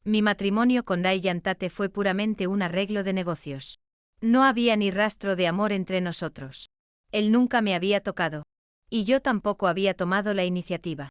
Mi matrimonio con Ryan Tate fue puramente un arreglo de negocios. No había ni rastro de amor entre nosotros. Él nunca me había tocado. Y yo tampoco había tomado la iniciativa.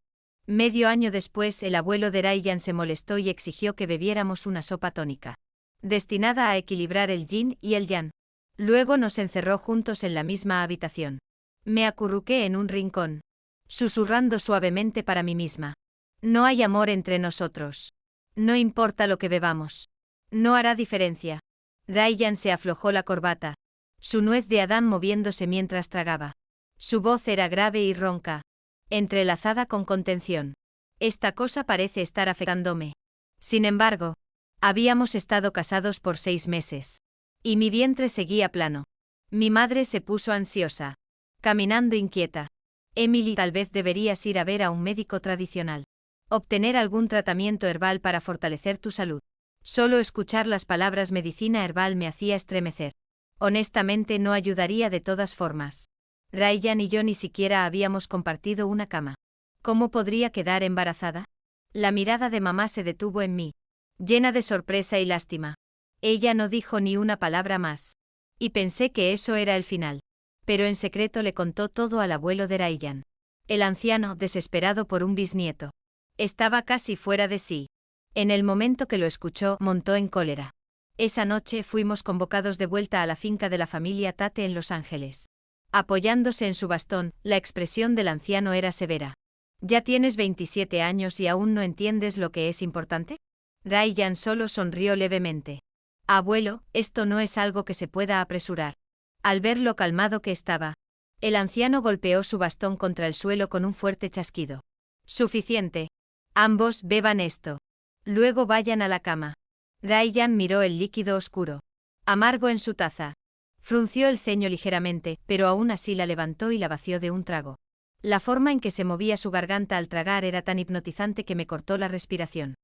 Medio año después, el abuelo de Ryan se molestó y exigió que bebiéramos una sopa tónica, destinada a equilibrar el yin y el yang. Luego nos encerró juntos en la misma habitación. Me acurruqué en un rincón, susurrando suavemente para mí misma. No hay amor entre nosotros. No importa lo que bebamos. No hará diferencia. Ryan se aflojó la corbata, su nuez de Adán moviéndose mientras tragaba. Su voz era grave y ronca, entrelazada con contención. Esta cosa parece estar afectándome. Sin embargo, habíamos estado casados por 6 meses. Y mi vientre seguía plano. Mi madre se puso ansiosa, caminando inquieta. Emily, tal vez deberías ir a ver a un médico tradicional. Obtener algún tratamiento herbal para fortalecer tu salud. Solo escuchar las palabras medicina herbal me hacía estremecer. Honestamente no ayudaría de todas formas. Ryan y yo ni siquiera habíamos compartido una cama. ¿Cómo podría quedar embarazada? La mirada de mamá se detuvo en mí, llena de sorpresa y lástima. Ella no dijo ni una palabra más. Y pensé que eso era el final. Pero en secreto le contó todo al abuelo de Ryan. El anciano, desesperado por un bisnieto. Estaba casi fuera de sí. En el momento que lo escuchó, montó en cólera. Esa noche fuimos convocados de vuelta a la finca de la familia Tate en Los Ángeles. Apoyándose en su bastón, la expresión del anciano era severa. ¿Ya tienes 27 años y aún no entiendes lo que es importante? Ryan solo sonrió levemente. Abuelo, esto no es algo que se pueda apresurar. Al ver lo calmado que estaba, el anciano golpeó su bastón contra el suelo con un fuerte chasquido. Suficiente. Ambos beban esto. Luego vayan a la cama. Ryan miró el líquido oscuro, amargo en su taza. Frunció el ceño ligeramente, pero aún así la levantó y la vació de un trago. La forma en que se movía su garganta al tragar era tan hipnotizante que me cortó la respiración.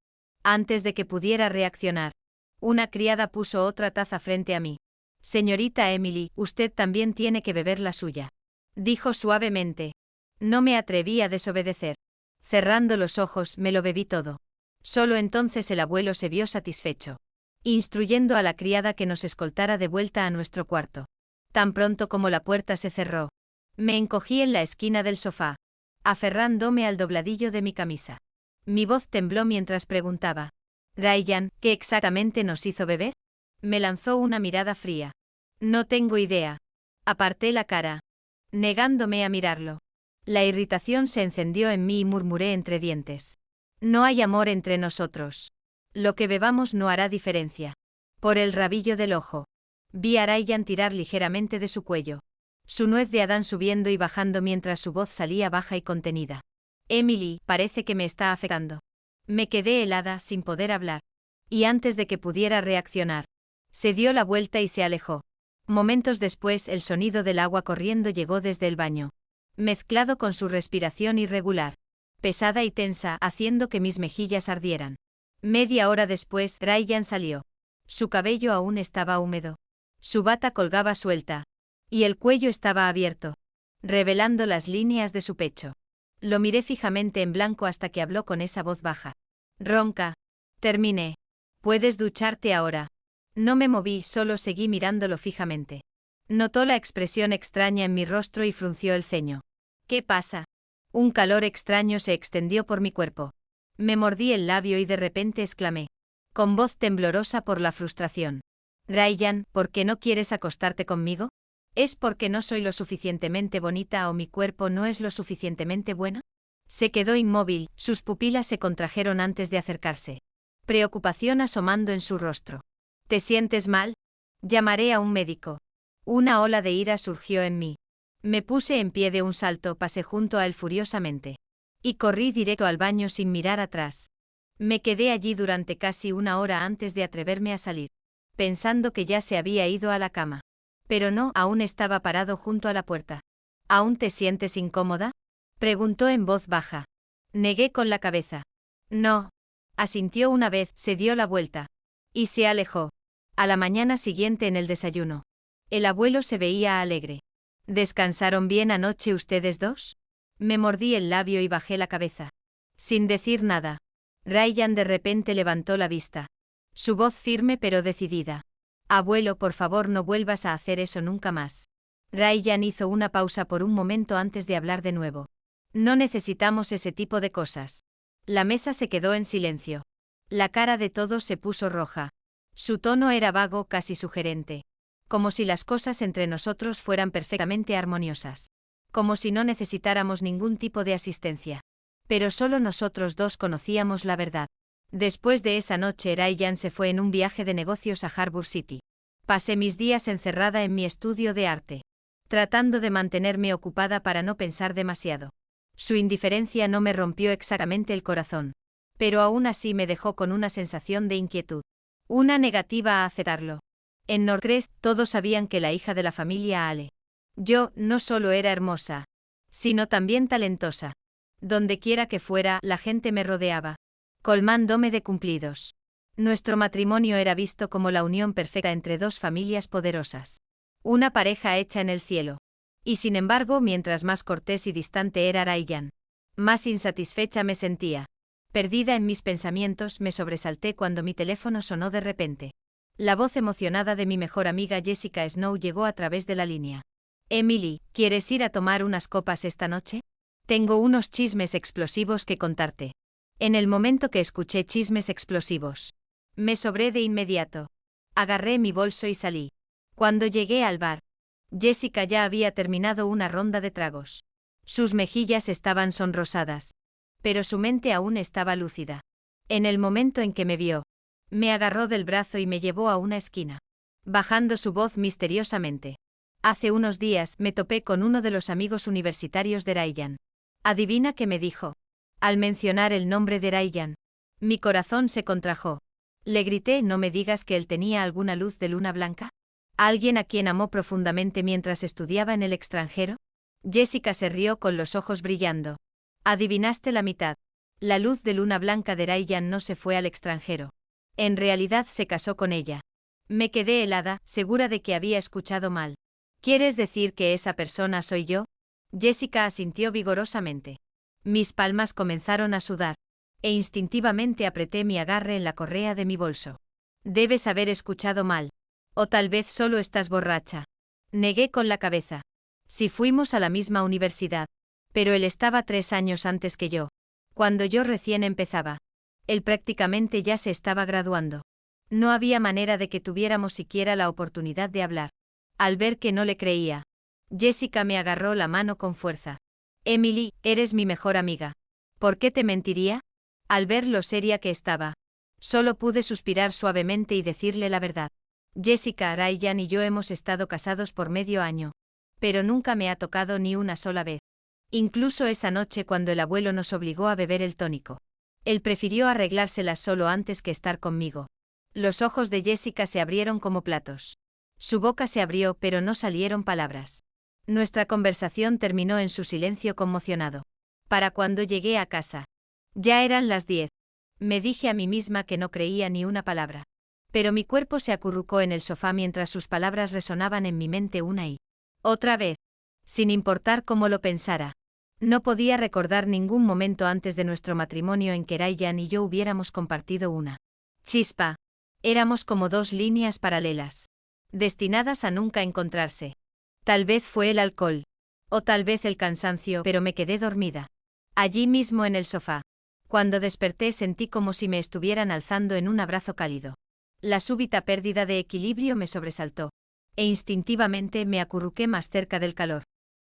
Antes de que pudiera reaccionar, una criada puso otra taza frente a mí. Señorita Emily, usted también tiene que beber la suya, dijo suavemente. No me atreví a desobedecer. Cerrando los ojos, me lo bebí todo. Solo entonces el abuelo se vio satisfecho, instruyendo a la criada que nos escoltara de vuelta a nuestro cuarto. Tan pronto como la puerta se cerró, me encogí en la esquina del sofá, aferrándome al dobladillo de mi camisa. Mi voz tembló mientras preguntaba: Ryan, ¿qué exactamente nos hizo beber? Me lanzó una mirada fría. No tengo idea. Aparté la cara, negándome a mirarlo. La irritación se encendió en mí y murmuré entre dientes. No hay amor entre nosotros. Lo que bebamos no hará diferencia. Por el rabillo del ojo, vi a Ryan tirar ligeramente de su cuello, su nuez de Adán subiendo y bajando mientras su voz salía baja y contenida. Emily, parece que me está afectando. Me quedé helada sin poder hablar. Y antes de que pudiera reaccionar, se dio la vuelta y se alejó. Momentos después el sonido del agua corriendo llegó desde el baño, mezclado con su respiración irregular, pesada y tensa, haciendo que mis mejillas ardieran. Media hora después, Ryan salió. Su cabello aún estaba húmedo. Su bata colgaba suelta. Y el cuello estaba abierto, revelando las líneas de su pecho. Lo miré fijamente en blanco hasta que habló con esa voz baja, ronca. Terminé. Puedes ducharte ahora. No me moví, solo seguí mirándolo fijamente. Notó la expresión extraña en mi rostro y frunció el ceño. ¿Qué pasa? Un calor extraño se extendió por mi cuerpo. Me mordí el labio y de repente exclamé, con voz temblorosa por la frustración: Ryan, ¿por qué no quieres acostarte conmigo? ¿Es porque no soy lo suficientemente bonita o mi cuerpo no es lo suficientemente bueno? Se quedó inmóvil, sus pupilas se contrajeron antes de acercarse. Preocupación asomando en su rostro. ¿Te sientes mal? Llamaré a un médico. Una ola de ira surgió en mí. Me puse en pie de un salto, pasé junto a él furiosamente. Y corrí directo al baño sin mirar atrás. Me quedé allí durante casi una hora antes de atreverme a salir, pensando que ya se había ido a la cama. Pero no, aún estaba parado junto a la puerta. ¿Aún te sientes incómoda?, preguntó en voz baja. Negué con la cabeza. No. Asintió una vez, se dio la vuelta. Y se alejó. A la mañana siguiente en el desayuno, el abuelo se veía alegre. ¿Descansaron bien anoche ustedes dos? Me mordí el labio y bajé la cabeza. Sin decir nada. Ryan de repente levantó la vista. Su voz firme pero decidida. Abuelo, por favor, no vuelvas a hacer eso nunca más. Ryan hizo una pausa por un momento antes de hablar de nuevo. No necesitamos ese tipo de cosas. La mesa se quedó en silencio. La cara de todos se puso roja. Su tono era vago, casi sugerente. Como si las cosas entre nosotros fueran perfectamente armoniosas. Como si no necesitáramos ningún tipo de asistencia. Pero solo nosotros dos conocíamos la verdad. Después de esa noche, Ryan se fue en un viaje de negocios a Harbour City. Pasé mis días encerrada en mi estudio de arte, tratando de mantenerme ocupada para no pensar demasiado. Su indiferencia no me rompió exactamente el corazón, pero aún así me dejó con una sensación de inquietud, una negativa a aceptarlo. En Northcrest todos sabían que la hija de la familia Ale. Yo no solo era hermosa, sino también talentosa. Donde quiera que fuera, la gente me rodeaba, colmándome de cumplidos. Nuestro matrimonio era visto como la unión perfecta entre dos familias poderosas. Una pareja hecha en el cielo. Y sin embargo, mientras más cortés y distante era Ryan, más insatisfecha me sentía. Perdida en mis pensamientos, me sobresalté cuando mi teléfono sonó de repente. La voz emocionada de mi mejor amiga Jessica Snow llegó a través de la línea. Emily, ¿quieres ir a tomar unas copas esta noche? Tengo unos chismes explosivos que contarte. En el momento que escuché chismes explosivos, me sobré de inmediato. Agarré mi bolso y salí. Cuando llegué al bar, Jessica ya había terminado una ronda de tragos. Sus mejillas estaban sonrosadas, pero su mente aún estaba lúcida. En el momento en que me vio, me agarró del brazo y me llevó a una esquina, bajando su voz misteriosamente. Hace unos días me topé con uno de los amigos universitarios de Ryan. ¿Adivina qué me dijo? Al mencionar el nombre de Ryan, mi corazón se contrajo. Le grité, no me digas que él tenía alguna luz de luna blanca. ¿Alguien a quien amó profundamente mientras estudiaba en el extranjero? Jessica se rió con los ojos brillando. Adivinaste la mitad. La luz de luna blanca de Ryan no se fue al extranjero. En realidad se casó con ella. Me quedé helada, segura de que había escuchado mal. ¿Quieres decir que esa persona soy yo? Jessica asintió vigorosamente. Mis palmas comenzaron a sudar, e instintivamente apreté mi agarre en la correa de mi bolso. Debes haber escuchado mal. O tal vez solo estás borracha. Negué con la cabeza. Sí, fuimos a la misma universidad. Pero él estaba 3 años antes que yo. Cuando yo recién empezaba. Él prácticamente ya se estaba graduando. No había manera de que tuviéramos siquiera la oportunidad de hablar. Al ver que no le creía, Jessica me agarró la mano con fuerza. Emily, eres mi mejor amiga. ¿Por qué te mentiría? Al ver lo seria que estaba, solo pude suspirar suavemente y decirle la verdad. Jessica, Ryan y yo hemos estado casados por medio año. Pero nunca me ha tocado ni una sola vez. Incluso esa noche cuando el abuelo nos obligó a beber el tónico. Él prefirió arreglárselas solo antes que estar conmigo. Los ojos de Jessica se abrieron como platos. Su boca se abrió pero no salieron palabras. Nuestra conversación terminó en su silencio conmocionado. Para cuando llegué a casa, ya eran las 10. Me dije a mí misma que no creía ni una palabra. Pero mi cuerpo se acurrucó en el sofá mientras sus palabras resonaban en mi mente una y otra vez. Sin importar cómo lo pensara. No podía recordar ningún momento antes de nuestro matrimonio en que Ryan y yo hubiéramos compartido una chispa. Éramos como dos líneas paralelas, destinadas a nunca encontrarse. Tal vez fue el alcohol. O tal vez el cansancio, pero me quedé dormida. Allí mismo en el sofá. Cuando desperté sentí como si me estuvieran alzando en un abrazo cálido. La súbita pérdida de equilibrio me sobresaltó. E instintivamente me acurruqué más cerca del calor,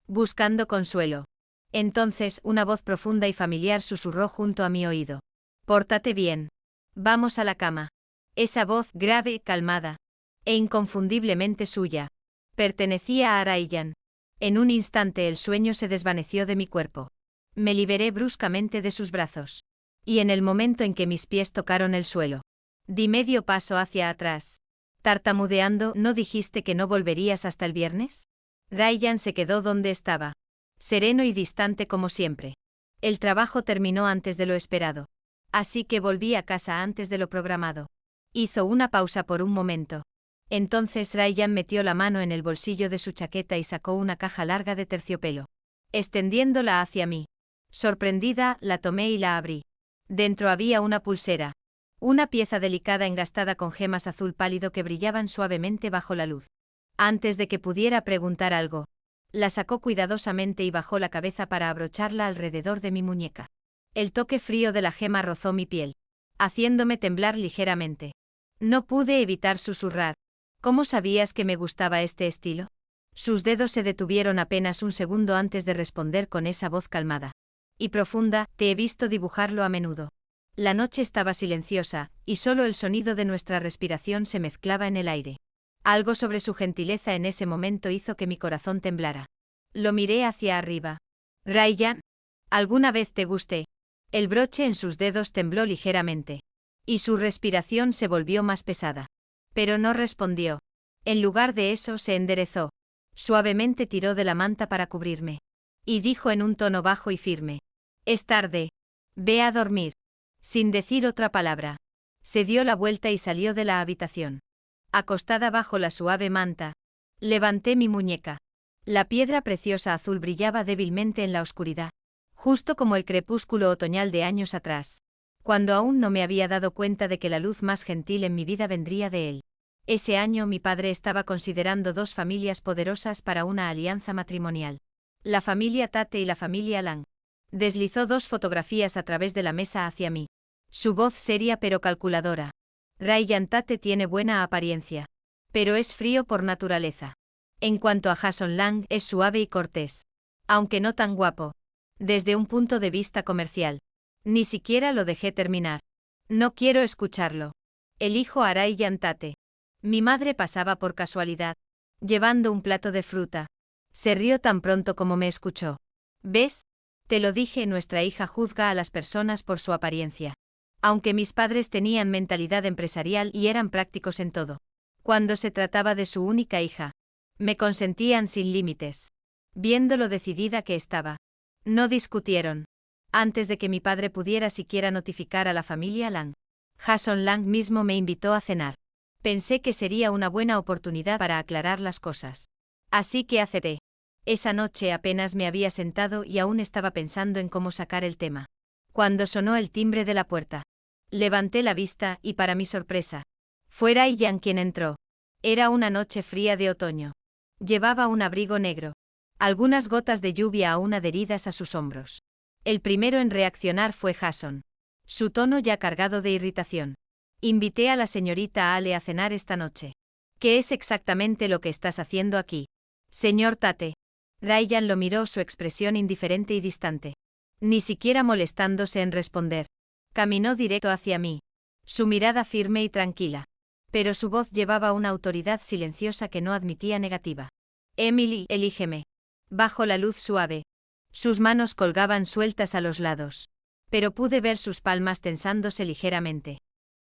buscando consuelo. Entonces una voz profunda y familiar susurró junto a mi oído. Pórtate bien. Vamos a la cama. Esa voz, grave, calmada, e inconfundiblemente suya, pertenecía a Ryan. En un instante el sueño se desvaneció de mi cuerpo. Me liberé bruscamente de sus brazos. Y en el momento en que mis pies tocaron el suelo, di medio paso hacia atrás. Tartamudeando, ¿no dijiste que no volverías hasta el viernes? Ryan se quedó donde estaba, sereno y distante como siempre. El trabajo terminó antes de lo esperado. Así que volví a casa antes de lo programado. Hizo una pausa por un momento. Entonces Ryan metió la mano en el bolsillo de su chaqueta y sacó una caja larga de terciopelo. Extendiéndola hacia mí. Sorprendida, la tomé y la abrí. Dentro había una pulsera. Una pieza delicada engastada con gemas azul pálido que brillaban suavemente bajo la luz. Antes de que pudiera preguntar algo, la sacó cuidadosamente y bajó la cabeza para abrocharla alrededor de mi muñeca. El toque frío de la gema rozó mi piel, haciéndome temblar ligeramente. No pude evitar susurrar. ¿Cómo sabías que me gustaba este estilo? Sus dedos se detuvieron apenas un segundo antes de responder con esa voz calmada y profunda: te he visto dibujarlo a menudo. La noche estaba silenciosa, y solo el sonido de nuestra respiración se mezclaba en el aire. Algo sobre su gentileza en ese momento hizo que mi corazón temblara. Lo miré hacia arriba. Ryan, ¿alguna vez te gusté? El broche en sus dedos tembló ligeramente, y su respiración se volvió más pesada. Pero no respondió. En lugar de eso se enderezó. Suavemente tiró de la manta para cubrirme. Y dijo en un tono bajo y firme: es tarde. Ve a dormir. Sin decir otra palabra, se dio la vuelta y salió de la habitación. Acostada bajo la suave manta, levanté mi muñeca. La piedra preciosa azul brillaba débilmente en la oscuridad, justo como el crepúsculo otoñal de años atrás, cuando aún no me había dado cuenta de que la luz más gentil en mi vida vendría de él. Ese año mi padre estaba considerando dos familias poderosas para una alianza matrimonial: la familia Tate y la familia Lang. Deslizó dos fotografías a través de la mesa hacia mí. Su voz seria pero calculadora. Ryan Tate tiene buena apariencia, pero es frío por naturaleza. En cuanto a Jason Lang, es suave y cortés, aunque no tan guapo. Desde un punto de vista comercial. Ni siquiera lo dejé terminar. No quiero escucharlo. Elijo a Ryan Tate. Mi madre pasaba por casualidad, llevando un plato de fruta. Se rió tan pronto como me escuchó. ¿Ves? Te lo dije, nuestra hija juzga a las personas por su apariencia. Aunque mis padres tenían mentalidad empresarial y eran prácticos en todo, cuando se trataba de su única hija, me consentían sin límites. Viendo lo decidida que estaba, no discutieron. Antes de que mi padre pudiera siquiera notificar a la familia Lang, Jason Lang mismo me invitó a cenar. Pensé que sería una buena oportunidad para aclarar las cosas. Así que acepté. Esa noche apenas me había sentado y aún estaba pensando en cómo sacar el tema, cuando sonó el timbre de la puerta. Levanté la vista y, para mi sorpresa, fue Ryan quien entró. Era una noche fría de otoño. Llevaba un abrigo negro. Algunas gotas de lluvia aún adheridas a sus hombros. El primero en reaccionar fue Jason. Su tono ya cargado de irritación. Invité a la señorita Ale a cenar esta noche. ¿Qué es exactamente lo que estás haciendo aquí, señor Tate? Ryan lo miró, su expresión indiferente y distante. Ni siquiera molestándose en responder. Caminó directo hacia mí. Su mirada firme y tranquila. Pero su voz llevaba una autoridad silenciosa que no admitía negativa. Emily, elígeme. Bajo la luz suave. Sus manos colgaban sueltas a los lados. Pero pude ver sus palmas tensándose ligeramente.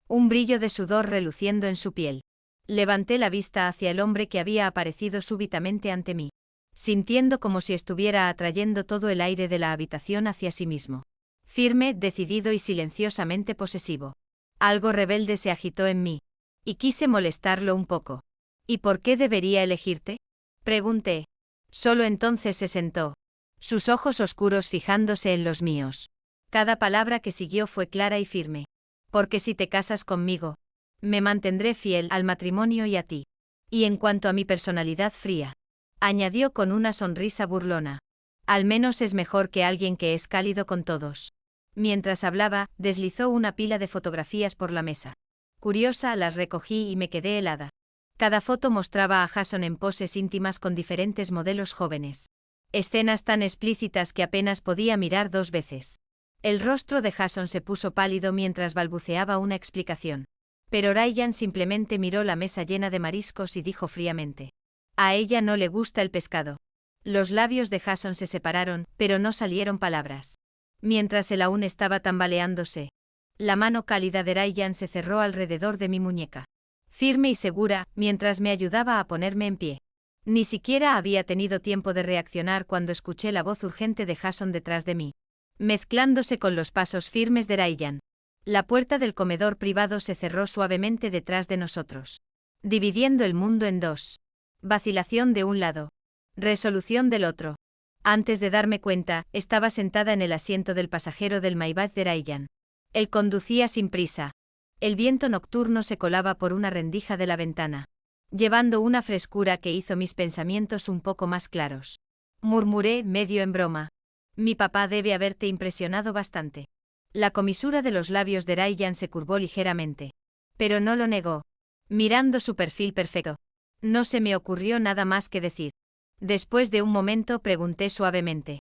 Un brillo de sudor reluciendo en su piel. Levanté la vista hacia el hombre que había aparecido súbitamente ante mí, sintiendo como si estuviera atrayendo todo el aire de la habitación hacia sí mismo. Firme, decidido y silenciosamente posesivo. Algo rebelde se agitó en mí, y quise molestarlo un poco. ¿Y por qué debería elegirte?, pregunté. Solo entonces se sentó, sus ojos oscuros fijándose en los míos. Cada palabra que siguió fue clara y firme. Porque si te casas conmigo, me mantendré fiel al matrimonio y a ti. Y en cuanto a mi personalidad fría, añadió con una sonrisa burlona, al menos es mejor que alguien que es cálido con todos. Mientras hablaba, deslizó una pila de fotografías por la mesa. Curiosa, las recogí y me quedé helada. Cada foto mostraba a Jason en poses íntimas con diferentes modelos jóvenes. Escenas tan explícitas que apenas podía mirar dos veces. El rostro de Jason se puso pálido mientras balbuceaba una explicación. Pero Ryan simplemente miró la mesa llena de mariscos y dijo fríamente: a ella no le gusta el pescado. Los labios de Jason se separaron, pero no salieron palabras. Mientras él aún estaba tambaleándose, la mano cálida de Ryan se cerró alrededor de mi muñeca, firme y segura, mientras me ayudaba a ponerme en pie. Ni siquiera había tenido tiempo de reaccionar cuando escuché la voz urgente de Jason detrás de mí, mezclándose con los pasos firmes de Ryan. La puerta del comedor privado se cerró suavemente detrás de nosotros, dividiendo el mundo en dos. Vacilación de un lado, resolución del otro. Antes de darme cuenta, estaba sentada en el asiento del pasajero del Maybach de Ryan. Él conducía sin prisa. El viento nocturno se colaba por una rendija de la ventana, llevando una frescura que hizo mis pensamientos un poco más claros. Murmuré, medio en broma. Mi papá debe haberte impresionado bastante. La comisura de los labios de Ryan se curvó ligeramente. Pero no lo negó, mirando su perfil perfecto. No se me ocurrió nada más que decir. Después de un momento pregunté suavemente.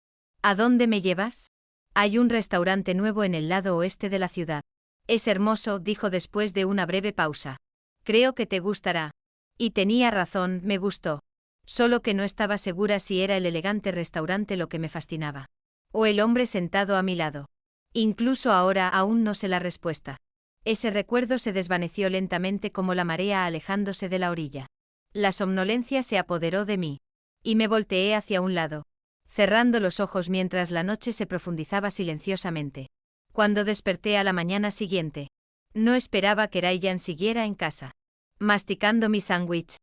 ¿A dónde me llevas? Hay un restaurante nuevo en el lado oeste de la ciudad. Es hermoso, dijo después de una breve pausa. Creo que te gustará. Y tenía razón, me gustó. Solo que no estaba segura si era el elegante restaurante lo que me fascinaba. O el hombre sentado a mi lado. Incluso ahora aún no sé la respuesta. Ese recuerdo se desvaneció lentamente como la marea alejándose de la orilla. La somnolencia se apoderó de mí. Y me volteé hacia un lado, cerrando los ojos mientras la noche se profundizaba silenciosamente. Cuando desperté a la mañana siguiente, no esperaba que Ryan siguiera en casa. Masticando mi sándwich,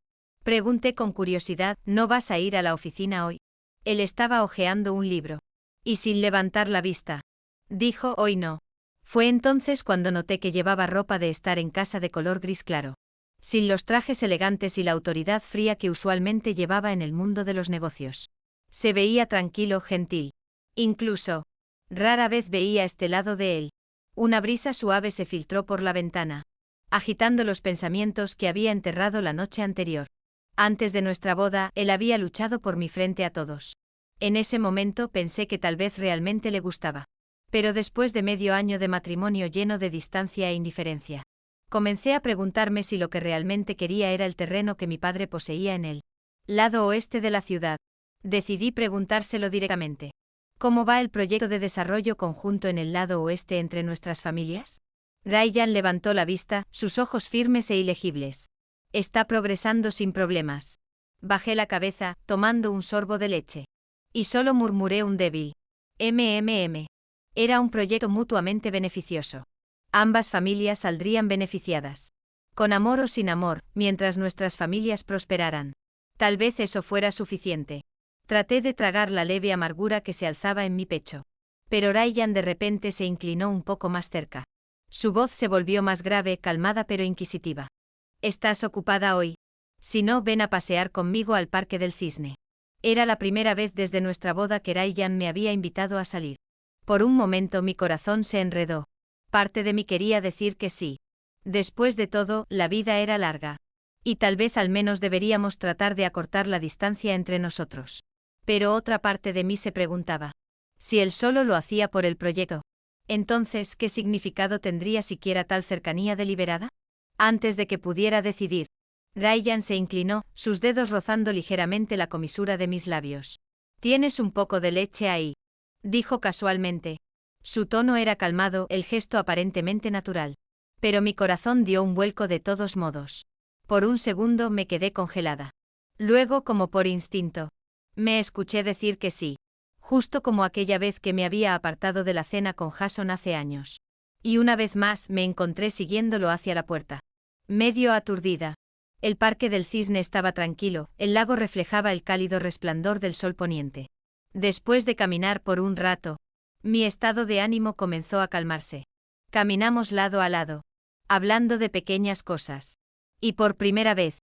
pregunté con curiosidad, ¿no vas a ir a la oficina hoy? Él estaba hojeando un libro. Y sin levantar la vista, dijo, hoy no. Fue entonces cuando noté que llevaba ropa de estar en casa de color gris claro, sin los trajes elegantes y la autoridad fría que usualmente llevaba en el mundo de los negocios. Se veía tranquilo, gentil. Incluso, rara vez veía este lado de él. Una brisa suave se filtró por la ventana, agitando los pensamientos que había enterrado la noche anterior. Antes de nuestra boda, él había luchado por mi frente a todos. En ese momento pensé que tal vez realmente le gustaba. Pero después de medio año de matrimonio lleno de distancia e indiferencia, comencé a preguntarme si lo que realmente quería era el terreno que mi padre poseía en el lado oeste de la ciudad. Decidí preguntárselo directamente. ¿Cómo va el proyecto de desarrollo conjunto en el lado oeste entre nuestras familias? Ryan levantó la vista, sus ojos firmes e ilegibles. Está progresando sin problemas. Bajé la cabeza, tomando un sorbo de leche. Y solo murmuré un débil MMM. Era un proyecto mutuamente beneficioso. Ambas familias saldrían beneficiadas. Con amor o sin amor, mientras nuestras familias prosperaran. Tal vez eso fuera suficiente. Traté de tragar la leve amargura que se alzaba en mi pecho. Pero Ryan de repente se inclinó un poco más cerca. Su voz se volvió más grave, calmada pero inquisitiva. ¿Estás ocupada hoy? Si no, ven a pasear conmigo al Parque del Cisne. Era la primera vez desde nuestra boda que Ryan me había invitado a salir. Por un momento mi corazón se enredó. Parte de mí quería decir que sí. Después de todo, la vida era larga. Y tal vez al menos deberíamos tratar de acortar la distancia entre nosotros. Pero otra parte de mí se preguntaba. Si él solo lo hacía por el proyecto, entonces, ¿qué significado tendría siquiera tal cercanía deliberada? Antes de que pudiera decidir, Ryan se inclinó, sus dedos rozando ligeramente la comisura de mis labios. «Tienes un poco de leche ahí», dijo casualmente. Su tono era calmado, el gesto aparentemente natural. Pero mi corazón dio un vuelco de todos modos. Por un segundo me quedé congelada. Luego, como por instinto, me escuché decir que sí. Justo como aquella vez que me había apartado de la cena con Jason hace años. Y una vez más me encontré siguiéndolo hacia la puerta. Medio aturdida. El Parque del Cisne estaba tranquilo, el lago reflejaba el cálido resplandor del sol poniente. Después de caminar por un rato, mi estado de ánimo comenzó a calmarse. Caminamos lado a lado, hablando de pequeñas cosas. Y por primera vez,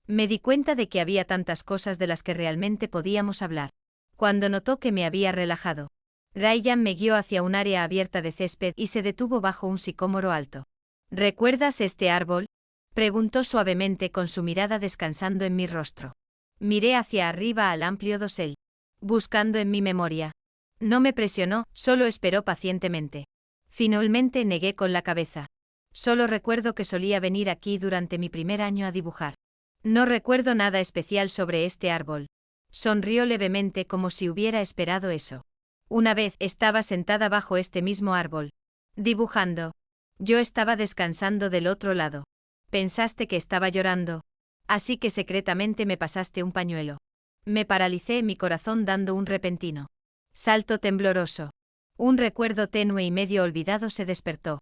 me di cuenta de que había tantas cosas de las que realmente podíamos hablar. Cuando notó que me había relajado, Ryan me guió hacia un área abierta de césped y se detuvo bajo un sicómoro alto. ¿Recuerdas este árbol?, preguntó suavemente con su mirada descansando en mi rostro. Miré hacia arriba al amplio dosel, buscando en mi memoria. No me presionó, solo esperó pacientemente. Finalmente negué con la cabeza. Solo recuerdo que solía venir aquí durante mi primer año a dibujar. No recuerdo nada especial sobre este árbol. Sonrió levemente como si hubiera esperado eso. Una vez estaba sentada bajo este mismo árbol, dibujando. Yo estaba descansando del otro lado. Pensaste que estaba llorando, así que secretamente me pasaste un pañuelo. Me paralicé, mi corazón dando un repentino salto tembloroso. Un recuerdo tenue y medio olvidado se despertó,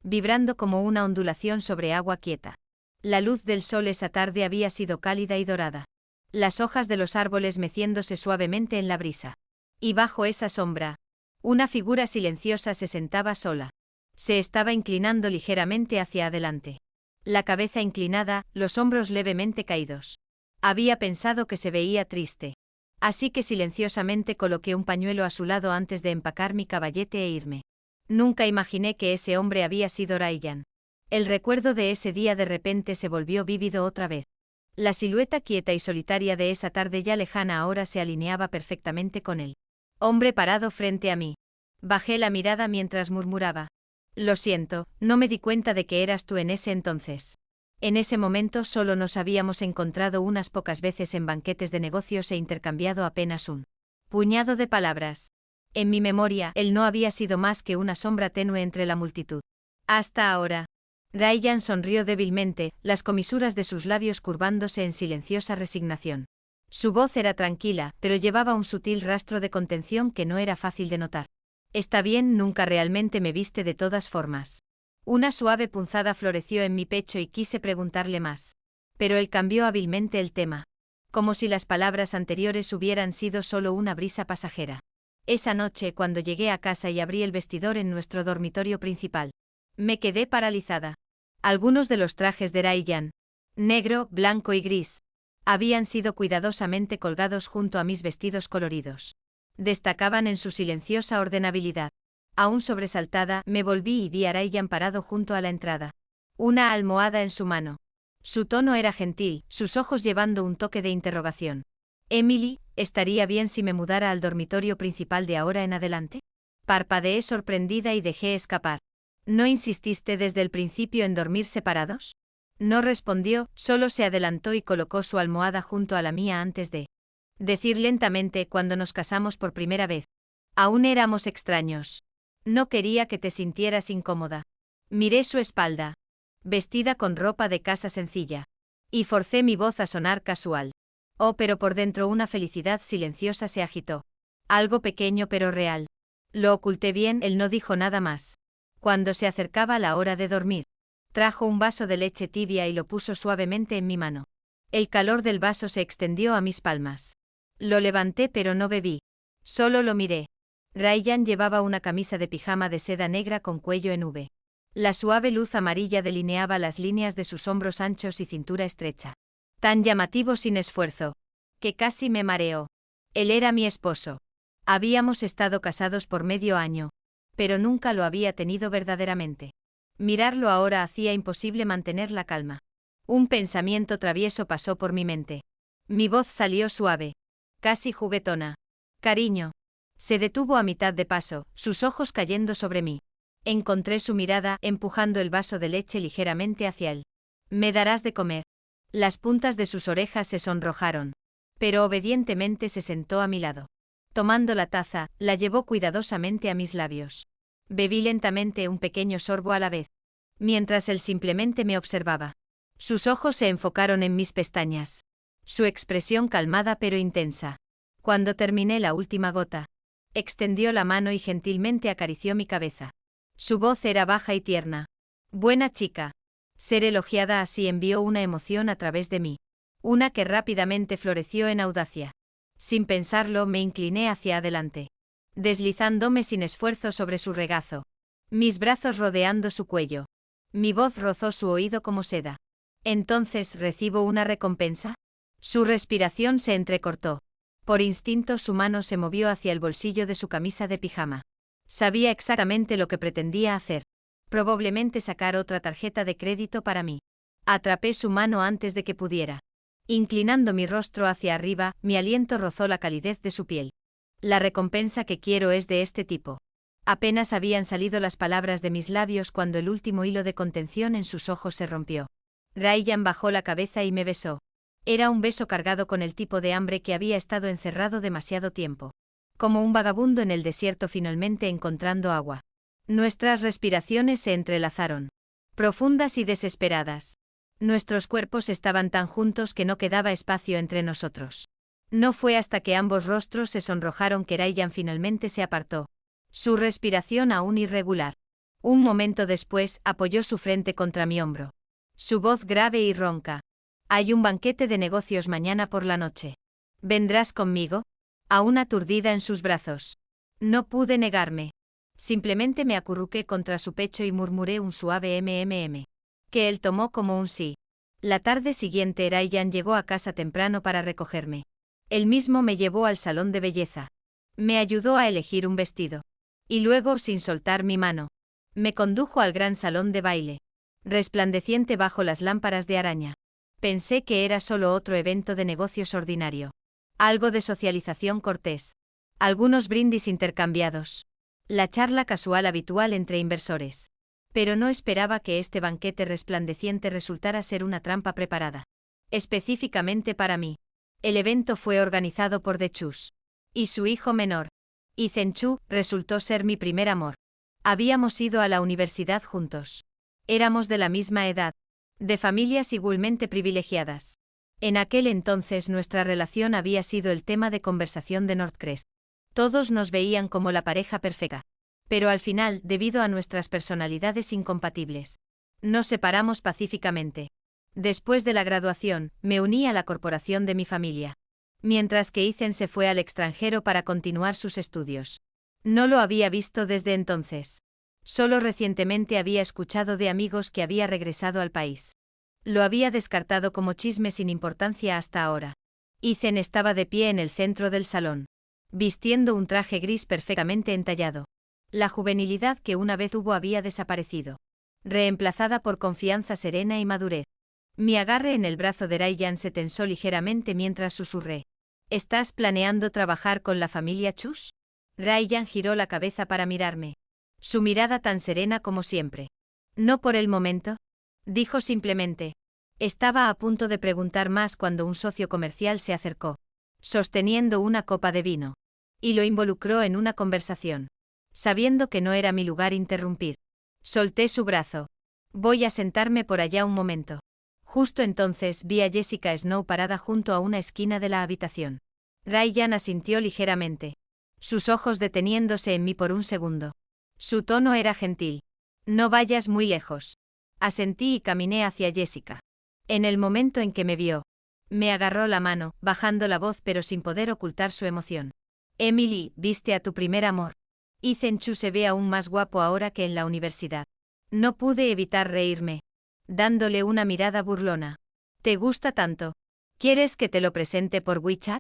vibrando como una ondulación sobre agua quieta. La luz del sol esa tarde había sido cálida y dorada. Las hojas de los árboles meciéndose suavemente en la brisa. Y bajo esa sombra, una figura silenciosa se sentaba sola. Se estaba inclinando ligeramente hacia adelante. La cabeza inclinada, los hombros levemente caídos. Había pensado que se veía triste. Así que silenciosamente coloqué un pañuelo a su lado antes de empacar mi caballete e irme. Nunca imaginé que ese hombre había sido Ryan. El recuerdo de ese día de repente se volvió vívido otra vez. La silueta quieta y solitaria de esa tarde ya lejana ahora se alineaba perfectamente con él. Hombre parado frente a mí. Bajé la mirada mientras murmuraba. Lo siento, no me di cuenta de que eras tú en ese entonces. En ese momento solo nos habíamos encontrado unas pocas veces en banquetes de negocios e intercambiado apenas un puñado de palabras. En mi memoria, él no había sido más que una sombra tenue entre la multitud. Hasta ahora. Ryan sonrió débilmente, las comisuras de sus labios curvándose en silenciosa resignación. Su voz era tranquila, pero llevaba un sutil rastro de contención que no era fácil de notar. Está bien, nunca realmente me viste de todas formas. Una suave punzada floreció en mi pecho y quise preguntarle más. Pero él cambió hábilmente el tema. Como si las palabras anteriores hubieran sido solo una brisa pasajera. Esa noche, cuando llegué a casa y abrí el vestidor en nuestro dormitorio principal, me quedé paralizada. Algunos de los trajes de Ryan, negro, blanco y gris, habían sido cuidadosamente colgados junto a mis vestidos coloridos. Destacaban en su silenciosa ordenabilidad. Aún sobresaltada, me volví y vi a Ryan parado junto a la entrada. Una almohada en su mano. Su tono era gentil, sus ojos llevando un toque de interrogación. Emily, ¿estaría bien si me mudara al dormitorio principal de ahora en adelante? Parpadeé sorprendida y dejé escapar. ¿No insististe desde el principio en dormir separados? No respondió, solo se adelantó y colocó su almohada junto a la mía antes de decir lentamente cuando nos casamos por primera vez. Aún éramos extraños. No quería que te sintieras incómoda. Miré su espalda, vestida con ropa de casa sencilla, y forcé mi voz a sonar casual. Oh, pero por dentro una felicidad silenciosa se agitó. Algo pequeño pero real. Lo oculté bien, él no dijo nada más. Cuando se acercaba la hora de dormir, trajo un vaso de leche tibia y lo puso suavemente en mi mano. El calor del vaso se extendió a mis palmas. Lo levanté pero no bebí. Solo lo miré. Ryan llevaba una camisa de pijama de seda negra con cuello en V. La suave luz amarilla delineaba las líneas de sus hombros anchos y cintura estrecha. Tan llamativo sin esfuerzo, que casi me mareó. Él era mi esposo. Habíamos estado casados por medio año, pero nunca lo había tenido verdaderamente. Mirarlo ahora hacía imposible mantener la calma. Un pensamiento travieso pasó por mi mente. Mi voz salió suave, casi juguetona. Cariño. Se detuvo a mitad de paso, sus ojos cayendo sobre mí. Encontré su mirada, empujando el vaso de leche ligeramente hacia él. ¿Me darás de comer? Las puntas de sus orejas se sonrojaron. Pero obedientemente se sentó a mi lado. Tomando la taza, la llevó cuidadosamente a mis labios. Bebí lentamente un pequeño sorbo a la vez, mientras él simplemente me observaba. Sus ojos se enfocaron en mis pestañas. Su expresión calmada pero intensa. Cuando terminé la última gota, extendió la mano y gentilmente acarició mi cabeza. Su voz era baja y tierna. Buena chica. Ser elogiada así envió una emoción a través de mí. Una que rápidamente floreció en audacia. Sin pensarlo, me incliné hacia adelante, deslizándome sin esfuerzo sobre su regazo. Mis brazos rodeando su cuello. Mi voz rozó su oído como seda. ¿Entonces recibo una recompensa? Su respiración se entrecortó. Por instinto su mano se movió hacia el bolsillo de su camisa de pijama. Sabía exactamente lo que pretendía hacer. Probablemente sacar otra tarjeta de crédito para mí. Atrapé su mano antes de que pudiera. Inclinando mi rostro hacia arriba, mi aliento rozó la calidez de su piel. La recompensa que quiero es de este tipo. Apenas habían salido las palabras de mis labios cuando el último hilo de contención en sus ojos se rompió. Ryan bajó la cabeza y me besó. Era un beso cargado con el tipo de hambre que había estado encerrado demasiado tiempo. Como un vagabundo en el desierto finalmente encontrando agua. Nuestras respiraciones se entrelazaron. Profundas y desesperadas. Nuestros cuerpos estaban tan juntos que no quedaba espacio entre nosotros. No fue hasta que ambos rostros se sonrojaron que Ryan finalmente se apartó. Su respiración aún irregular. Un momento después, apoyó su frente contra mi hombro. Su voz grave y ronca. Hay un banquete de negocios mañana por la noche. ¿Vendrás conmigo? Aún aturdida en sus brazos. No pude negarme. Simplemente me acurruqué contra su pecho y murmuré un suave mmm, que él tomó como un sí. La tarde siguiente Ryan llegó a casa temprano para recogerme. Él mismo me llevó al salón de belleza. Me ayudó a elegir un vestido. Y luego, sin soltar mi mano, me condujo al gran salón de baile, resplandeciente bajo las lámparas de araña. Pensé que era solo otro evento de negocios ordinario. Algo de socialización cortés. Algunos brindis intercambiados. La charla casual habitual entre inversores. Pero no esperaba que este banquete resplandeciente resultara ser una trampa preparada específicamente para mí. El evento fue organizado por Dechus y su hijo menor. Y Zenchu resultó ser mi primer amor. Habíamos ido a la universidad juntos. Éramos de la misma edad, de familias igualmente privilegiadas. En aquel entonces nuestra relación había sido el tema de conversación de Northcrest. Todos nos veían como la pareja perfecta. Pero al final, debido a nuestras personalidades incompatibles, nos separamos pacíficamente. Después de la graduación, me uní a la corporación de mi familia, mientras que Ethan se fue al extranjero para continuar sus estudios. No lo había visto desde entonces. Solo recientemente había escuchado de amigos que había regresado al país. Lo había descartado como chisme sin importancia hasta ahora. Ethan estaba de pie en el centro del salón, vistiendo un traje gris perfectamente entallado. La juvenilidad que una vez hubo había desaparecido, reemplazada por confianza serena y madurez. Mi agarre en el brazo de Ryan se tensó ligeramente mientras susurré. ¿Estás planeando trabajar con la familia Chus? Ryan giró la cabeza para mirarme. Su mirada tan serena como siempre. No por el momento, dijo simplemente. Estaba a punto de preguntar más cuando un socio comercial se acercó, sosteniendo una copa de vino, y lo involucró en una conversación. Sabiendo que no era mi lugar interrumpir, solté su brazo. Voy a sentarme por allá un momento. Justo entonces vi a Jessica Snow parada junto a una esquina de la habitación. Ryan asintió ligeramente, sus ojos deteniéndose en mí por un segundo. Su tono era gentil. No vayas muy lejos. Asentí y caminé hacia Jessica. En el momento en que me vio, me agarró la mano, bajando la voz pero sin poder ocultar su emoción. Emily, ¿viste a tu primer amor? Ethan Chu se ve aún más guapo ahora que en la universidad. No pude evitar reírme, dándole una mirada burlona. ¿Te gusta tanto? ¿Quieres que te lo presente por WeChat?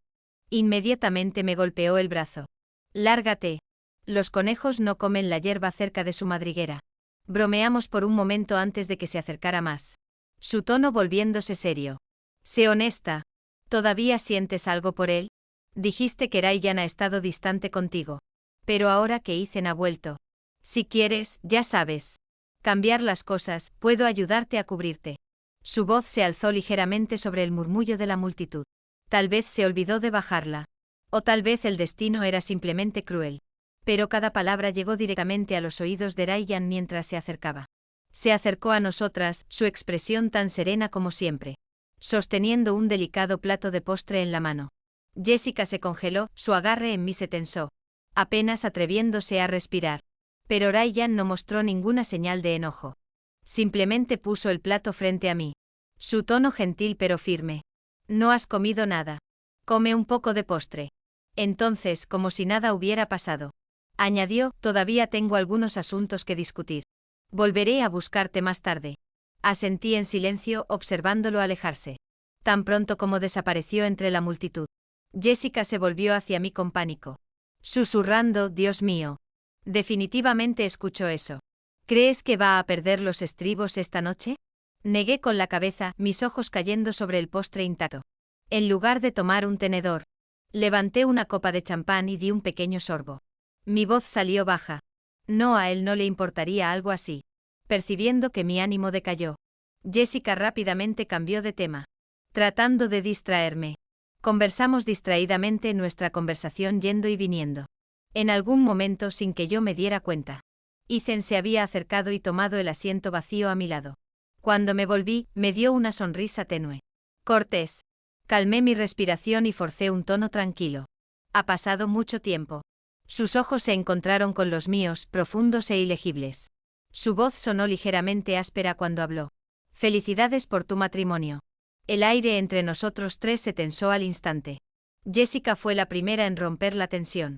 Inmediatamente me golpeó el brazo. Lárgate. Los conejos no comen la hierba cerca de su madriguera. Bromeamos por un momento antes de que se acercara más. Su tono volviéndose serio. Sé honesta. ¿Todavía sientes algo por él? Dijiste que Ryan ha estado distante contigo. Pero ahora que Ethan ha vuelto. Si quieres, ya sabes. Cambiar las cosas, puedo ayudarte a cubrirte. Su voz se alzó ligeramente sobre el murmullo de la multitud. Tal vez se olvidó de bajarla. O tal vez el destino era simplemente cruel. Pero cada palabra llegó directamente a los oídos de Ryan mientras se acercaba. Se acercó a nosotras, su expresión tan serena como siempre, sosteniendo un delicado plato de postre en la mano. Jessica se congeló, su agarre en mí se tensó, apenas atreviéndose a respirar. Pero Ryan no mostró ninguna señal de enojo. Simplemente puso el plato frente a mí. Su tono gentil pero firme. No has comido nada. Come un poco de postre. Entonces, como si nada hubiera pasado, añadió, todavía tengo algunos asuntos que discutir. Volveré a buscarte más tarde. Asentí en silencio, observándolo alejarse. Tan pronto como desapareció entre la multitud, Jessica se volvió hacia mí con pánico, susurrando, Dios mío. Definitivamente escuchó eso. ¿Crees que va a perder los estribos esta noche? Negué con la cabeza, mis ojos cayendo sobre el postre intacto. En lugar de tomar un tenedor, levanté una copa de champán y di un pequeño sorbo. Mi voz salió baja. No, a él no le importaría algo así. Percibiendo que mi ánimo decayó, Jessica rápidamente cambió de tema, tratando de distraerme. Conversamos distraídamente nuestra conversación yendo y viniendo. En algún momento, sin que yo me diera cuenta, Ethan se había acercado y tomado el asiento vacío a mi lado. Cuando me volví, me dio una sonrisa tenue. Cortés. Calmé mi respiración y forcé un tono tranquilo. Ha pasado mucho tiempo. Sus ojos se encontraron con los míos, profundos e ilegibles. Su voz sonó ligeramente áspera cuando habló. Felicidades por tu matrimonio. El aire entre nosotros tres se tensó al instante. Jessica fue la primera en romper la tensión.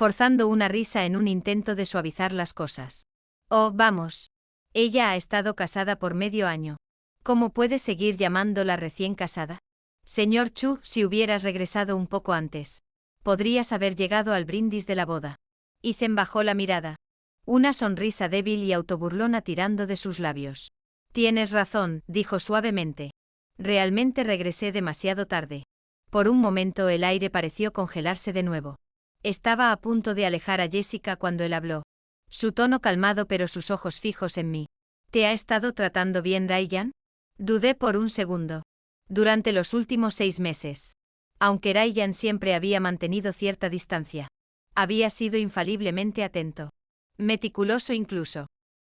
forzando una risa en un intento de suavizar las cosas. Oh, vamos. Ella ha estado casada por medio año. ¿Cómo puedes seguir llamándola recién casada? Señor Chu, si hubieras regresado un poco antes, podrías haber llegado al brindis de la boda. Ethan bajó la mirada. Una sonrisa débil y autoburlona tirando de sus labios. Tienes razón, dijo suavemente. Realmente regresé demasiado tarde. Por un momento el aire pareció congelarse de nuevo. Estaba a punto de alejar a Jessica cuando él habló. Su tono calmado pero sus ojos fijos en mí. ¿Te ha estado tratando bien Ryan? Dudé por un segundo. Durante los últimos 6 meses. Aunque Ryan siempre había mantenido cierta distancia. Había sido infaliblemente atento. Meticuloso incluso.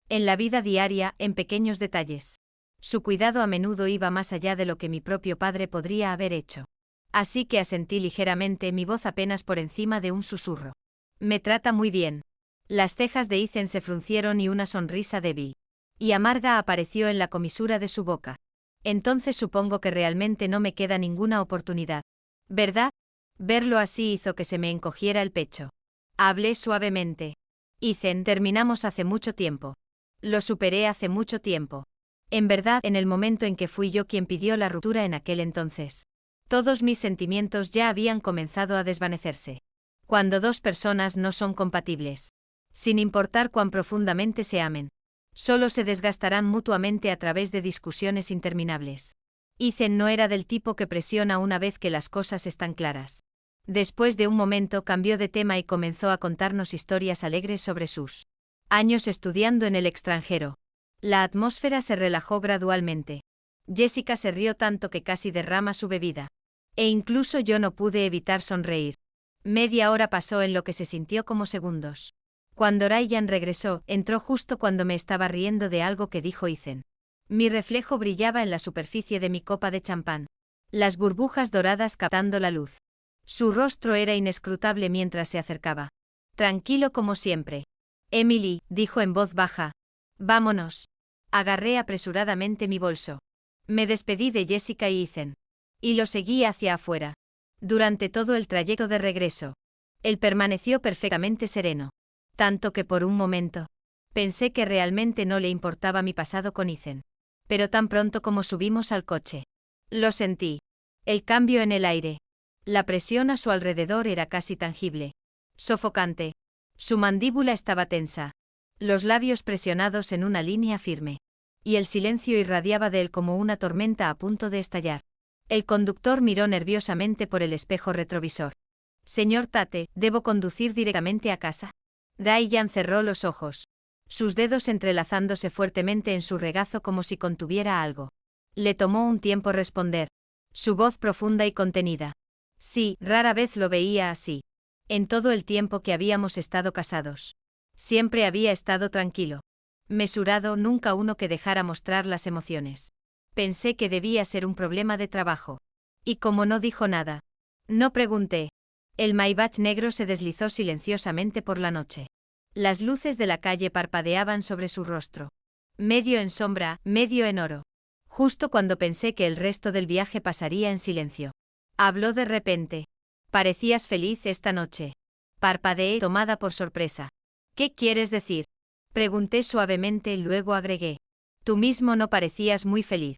En la vida diaria, en pequeños detalles. Su cuidado a menudo iba más allá de lo que mi propio padre podría haber hecho. Así que asentí ligeramente, mi voz apenas por encima de un susurro. Me trata muy bien. Las cejas de Ethan se fruncieron y una sonrisa débil y amarga apareció en la comisura de su boca. Entonces supongo que realmente no me queda ninguna oportunidad. ¿Verdad? Verlo así hizo que se me encogiera el pecho. Hablé suavemente. Ethan, terminamos hace mucho tiempo. Lo superé hace mucho tiempo. En verdad, en el momento en que fui yo quien pidió la ruptura en aquel entonces. Todos mis sentimientos ya habían comenzado a desvanecerse. Cuando dos personas no son compatibles, sin importar cuán profundamente se amen, solo se desgastarán mutuamente a través de discusiones interminables. Ethan no era del tipo que presiona una vez que las cosas están claras. Después de un momento cambió de tema y comenzó a contarnos historias alegres sobre sus años estudiando en el extranjero. La atmósfera se relajó gradualmente. Jessica se rió tanto que casi derrama su bebida. E incluso yo no pude evitar sonreír. Media hora pasó en lo que se sintió como segundos. Cuando Ryan regresó, entró justo cuando me estaba riendo de algo que dijo Ethan. Mi reflejo brillaba en la superficie de mi copa de champán. Las burbujas doradas captando la luz. Su rostro era inescrutable mientras se acercaba. Tranquilo como siempre. Emily, dijo en voz baja. Vámonos. Agarré apresuradamente mi bolso. Me despedí de Jessica y Ethan. Y lo seguí hacia afuera. Durante todo el trayecto de regreso. Él permaneció perfectamente sereno. Tanto que por un momento pensé que realmente no le importaba mi pasado con Ethan. Pero tan pronto como subimos al coche, lo sentí. El cambio en el aire. La presión a su alrededor era casi tangible. Sofocante. Su mandíbula estaba tensa. Los labios presionados en una línea firme. Y el silencio irradiaba de él como una tormenta a punto de estallar. El conductor miró nerviosamente por el espejo retrovisor. Señor Tate, ¿debo conducir directamente a casa? Ryan cerró los ojos. Sus dedos entrelazándose fuertemente en su regazo como si contuviera algo. Le tomó un tiempo responder. Su voz profunda y contenida. Sí, rara vez lo veía así. En todo el tiempo que habíamos estado casados. Siempre había estado tranquilo. Mesurado, nunca uno que dejara mostrar las emociones. Pensé que debía ser un problema de trabajo. Y como no dijo nada, no pregunté. El Maybach negro se deslizó silenciosamente por la noche. Las luces de la calle parpadeaban sobre su rostro. Medio en sombra, medio en oro. Justo cuando pensé que el resto del viaje pasaría en silencio. Habló de repente. Parecías feliz esta noche. Parpadeé tomada por sorpresa. ¿Qué quieres decir? Pregunté suavemente y luego agregué. Tú mismo no parecías muy feliz.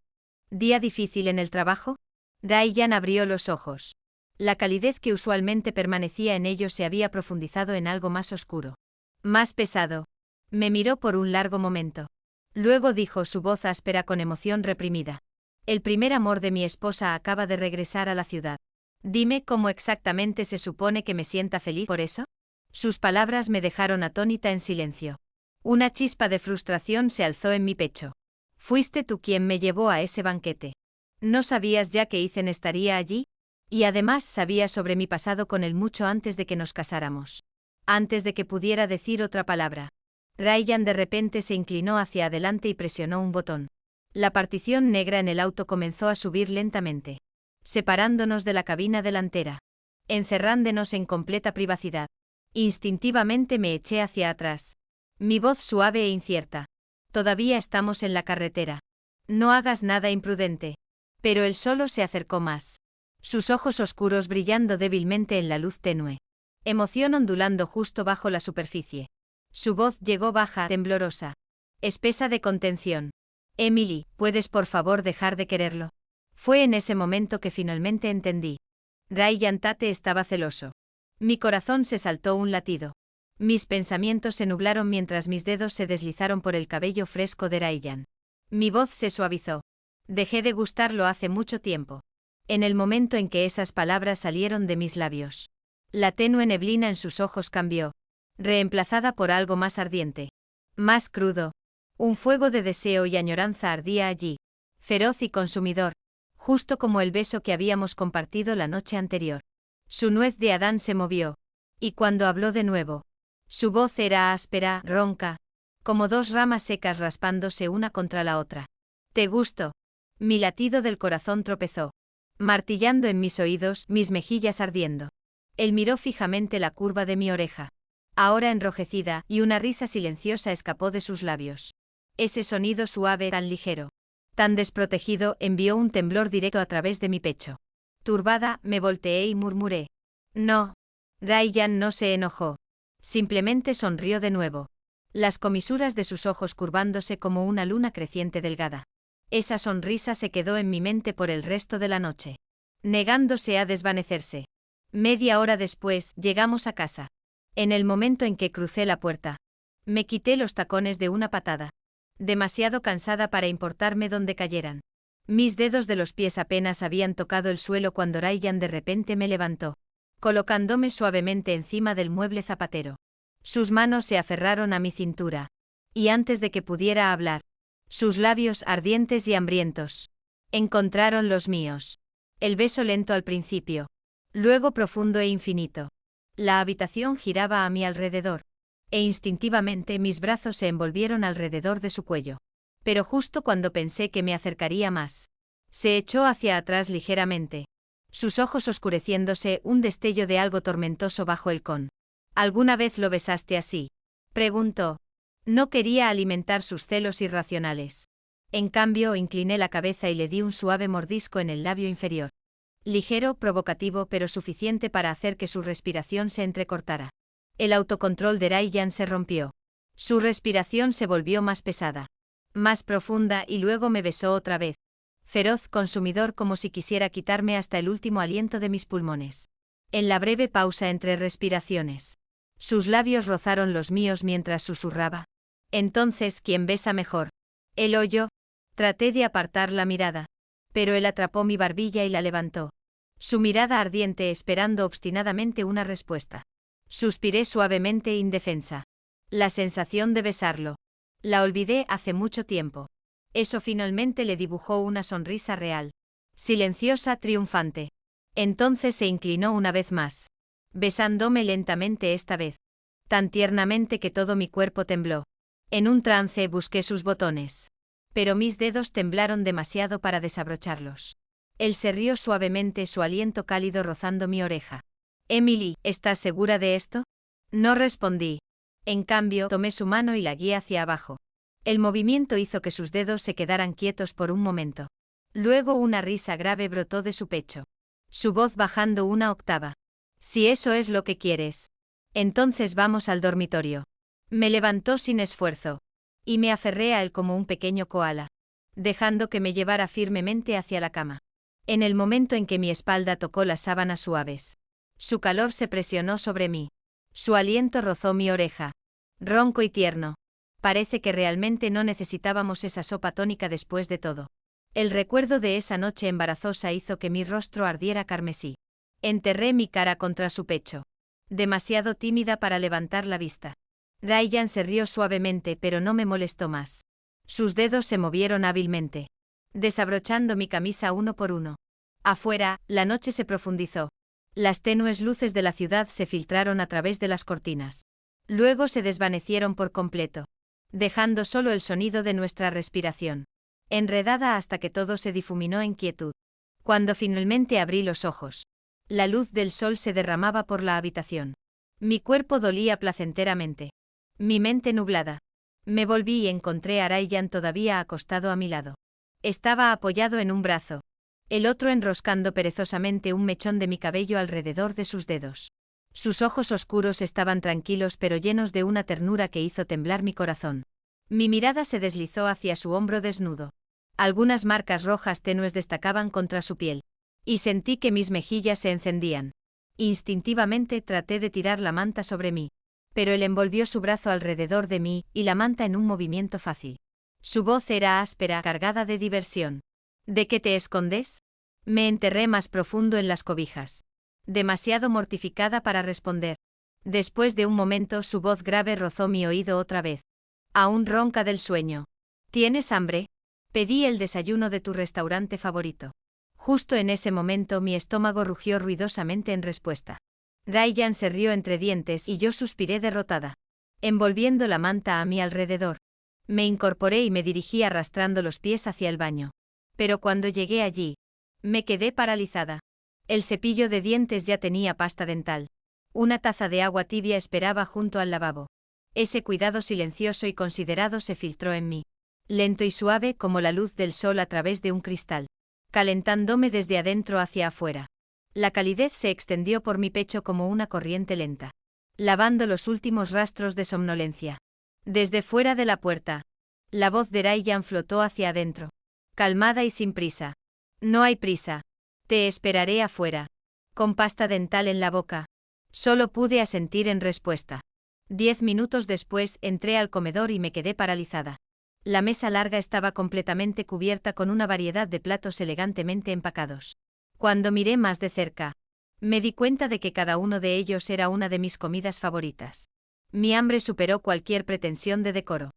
¿Día difícil en el trabajo? Ryan abrió los ojos. La calidez que usualmente permanecía en ellos se había profundizado en algo más oscuro. Más pesado. Me miró por un largo momento. Luego dijo, su voz áspera con emoción reprimida. El primer amor de mi esposa acaba de regresar a la ciudad. Dime cómo exactamente se supone que me sienta feliz por eso. Sus palabras me dejaron atónita en silencio. Una chispa de frustración se alzó en mi pecho. Fuiste tú quien me llevó a ese banquete. ¿No sabías ya que Ethan estaría allí? Y además sabías sobre mi pasado con él mucho antes de que nos casáramos. Antes de que pudiera decir otra palabra. Ryan de repente se inclinó hacia adelante y presionó un botón. La partición negra en el auto comenzó a subir lentamente, separándonos de la cabina delantera, encerrándonos en completa privacidad. Instintivamente me eché hacia atrás. Mi voz suave e incierta. Todavía estamos en la carretera. No hagas nada imprudente. Pero él solo se acercó más. Sus ojos oscuros brillando débilmente en la luz tenue. Emoción ondulando justo bajo la superficie. Su voz llegó baja, temblorosa. Espesa de contención. Emily, ¿puedes por favor dejar de quererlo? Fue en ese momento que finalmente entendí. Ryan Tate estaba celoso. Mi corazón se saltó un latido. Mis pensamientos se nublaron mientras mis dedos se deslizaron por el cabello fresco de Ryan. Mi voz se suavizó. Dejé de gustarlo hace mucho tiempo. En el momento en que esas palabras salieron de mis labios. La tenue neblina en sus ojos cambió, reemplazada por algo más ardiente. Más crudo. Un fuego de deseo y añoranza ardía allí, feroz y consumidor, justo como el beso que habíamos compartido la noche anterior. Su nuez de Adán se movió. Y cuando habló de nuevo, su voz era áspera, ronca, como dos ramas secas raspándose una contra la otra. ¿Te gusto? Mi latido del corazón tropezó, martillando en mis oídos, mis mejillas ardiendo. Él miró fijamente la curva de mi oreja, ahora enrojecida, y una risa silenciosa escapó de sus labios. Ese sonido suave, tan ligero, tan desprotegido, envió un temblor directo a través de mi pecho. Turbada, me volteé y murmuré. No. Ryan no se enojó. Simplemente sonrió de nuevo. Las comisuras de sus ojos curvándose como una luna creciente delgada. Esa sonrisa se quedó en mi mente por el resto de la noche, negándose a desvanecerse. Media hora después, llegamos a casa. En el momento en que crucé la puerta, me quité los tacones de una patada. Demasiado cansada para importarme dónde cayeran. Mis dedos de los pies apenas habían tocado el suelo cuando Ryan de repente me levantó, colocándome suavemente encima del mueble zapatero. Sus manos se aferraron a mi cintura. Y antes de que pudiera hablar, sus labios ardientes y hambrientos encontraron los míos. El beso lento al principio, luego profundo e infinito. La habitación giraba a mi alrededor, e instintivamente mis brazos se envolvieron alrededor de su cuello. Pero justo cuando pensé que me acercaría más, se echó hacia atrás ligeramente, sus ojos oscureciéndose, un destello de algo tormentoso bajo el con. ¿Alguna vez lo besaste así?, preguntó. No quería alimentar sus celos irracionales. En cambio, incliné la cabeza y le di un suave mordisco en el labio inferior. Ligero, provocativo, pero suficiente para hacer que su respiración se entrecortara. El autocontrol de Ryan se rompió. Su respiración se volvió más pesada, más profunda, y luego me besó otra vez. Feroz, consumidor, como si quisiera quitarme hasta el último aliento de mis pulmones. En la breve pausa entre respiraciones, sus labios rozaron los míos mientras susurraba. Entonces, ¿quién besa mejor? ¿Él o yo? Traté de apartar la mirada, pero él atrapó mi barbilla y la levantó. Su mirada ardiente esperando obstinadamente una respuesta. Suspiré suavemente indefensa. La sensación de besarlo. La olvidé hace mucho tiempo. Eso finalmente le dibujó una sonrisa real. Silenciosa, triunfante. Entonces se inclinó una vez más, besándome lentamente esta vez. Tan tiernamente que todo mi cuerpo tembló. En un trance busqué sus botones. Pero mis dedos temblaron demasiado para desabrocharlos. Él se rió suavemente, su aliento cálido rozando mi oreja. Emily, ¿estás segura de esto? No respondí. En cambio, tomé su mano y la guié hacia abajo. El movimiento hizo que sus dedos se quedaran quietos por un momento. Luego una risa grave brotó de su pecho. Su voz bajando una octava. Si eso es lo que quieres, entonces vamos al dormitorio. Me levantó sin esfuerzo. Y me aferré a él como un pequeño koala, dejando que me llevara firmemente hacia la cama. En el momento en que mi espalda tocó las sábanas suaves, su calor se presionó sobre mí. Su aliento rozó mi oreja. Ronco y tierno. Parece que realmente no necesitábamos esa sopa tónica después de todo. El recuerdo de esa noche embarazosa hizo que mi rostro ardiera carmesí. Enterré mi cara contra su pecho, demasiado tímida para levantar la vista. Ryan se rió suavemente, pero no me molestó más. Sus dedos se movieron hábilmente, desabrochando mi camisa uno por uno. Afuera, la noche se profundizó. Las tenues luces de la ciudad se filtraron a través de las cortinas. Luego se desvanecieron por completo, dejando solo el sonido de nuestra respiración, enredada hasta que todo se difuminó en quietud. Cuando finalmente abrí los ojos, la luz del sol se derramaba por la habitación. Mi cuerpo dolía placenteramente. Mi mente nublada. Me volví y encontré a Ryan todavía acostado a mi lado. Estaba apoyado en un brazo, el otro enroscando perezosamente un mechón de mi cabello alrededor de sus dedos. Sus ojos oscuros estaban tranquilos pero llenos de una ternura que hizo temblar mi corazón. Mi mirada se deslizó hacia su hombro desnudo. Algunas marcas rojas tenues destacaban contra su piel. Y sentí que mis mejillas se encendían. Instintivamente traté de tirar la manta sobre mí. Pero él envolvió su brazo alrededor de mí y la manta en un movimiento fácil. Su voz era áspera, cargada de diversión. ¿De qué te escondes? Me enterré más profundo en las cobijas. Demasiado mortificada para responder. Después de un momento su voz grave rozó mi oído otra vez. Aún ronca del sueño. ¿Tienes hambre? Pedí el desayuno de tu restaurante favorito. Justo en ese momento mi estómago rugió ruidosamente en respuesta. Ryan se rió entre dientes y yo suspiré derrotada. Envolviendo la manta a mi alrededor. Me incorporé y me dirigí arrastrando los pies hacia el baño. Pero cuando llegué allí, me quedé paralizada. El cepillo de dientes ya tenía pasta dental. Una taza de agua tibia esperaba junto al lavabo. Ese cuidado silencioso y considerado se filtró en mí. Lento y suave como la luz del sol a través de un cristal. Calentándome desde adentro hacia afuera. La calidez se extendió por mi pecho como una corriente lenta. Lavando los últimos rastros de somnolencia. Desde fuera de la puerta. La voz de Ryan flotó hacia adentro. Calmada y sin prisa. No hay prisa. Te esperaré afuera. Con pasta dental en la boca. Solo pude asentir en respuesta. 10 minutos después entré al comedor y me quedé paralizada. La mesa larga estaba completamente cubierta con una variedad de platos elegantemente empacados. Cuando miré más de cerca, me di cuenta de que cada uno de ellos era una de mis comidas favoritas. Mi hambre superó cualquier pretensión de decoro.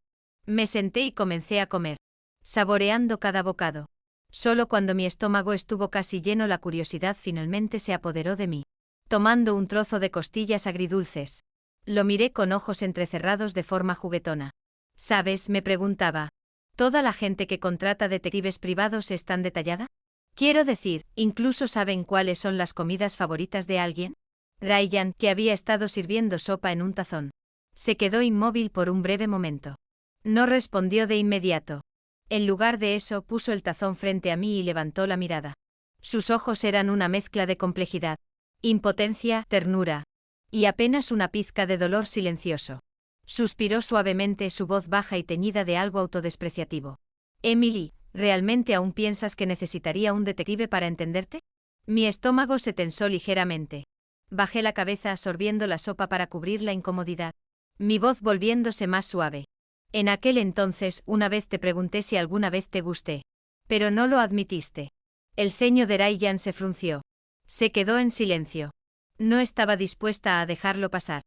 Me senté y comencé a comer, saboreando cada bocado. Solo cuando mi estómago estuvo casi lleno la curiosidad finalmente se apoderó de mí. Tomando un trozo de costillas agridulces. Lo miré con ojos entrecerrados de forma juguetona. ¿Sabes?, me preguntaba. ¿Toda la gente que contrata detectives privados es tan detallada? Quiero decir, ¿incluso saben cuáles son las comidas favoritas de alguien? Ryan, que había estado sirviendo sopa en un tazón, se quedó inmóvil por un breve momento. No respondió de inmediato. En lugar de eso, puso el tazón frente a mí y levantó la mirada. Sus ojos eran una mezcla de complejidad, impotencia, ternura, y apenas una pizca de dolor silencioso. Suspiró suavemente, su voz baja y teñida de algo autodespreciativo. Emily, ¿realmente aún piensas que necesitaría un detective para entenderte? Mi estómago se tensó ligeramente. Bajé la cabeza absorbiendo la sopa para cubrir la incomodidad. Mi voz volviéndose más suave. En aquel entonces, una vez te pregunté si alguna vez te gusté. Pero no lo admitiste. El ceño de Ryan se frunció. Se quedó en silencio. No estaba dispuesta a dejarlo pasar.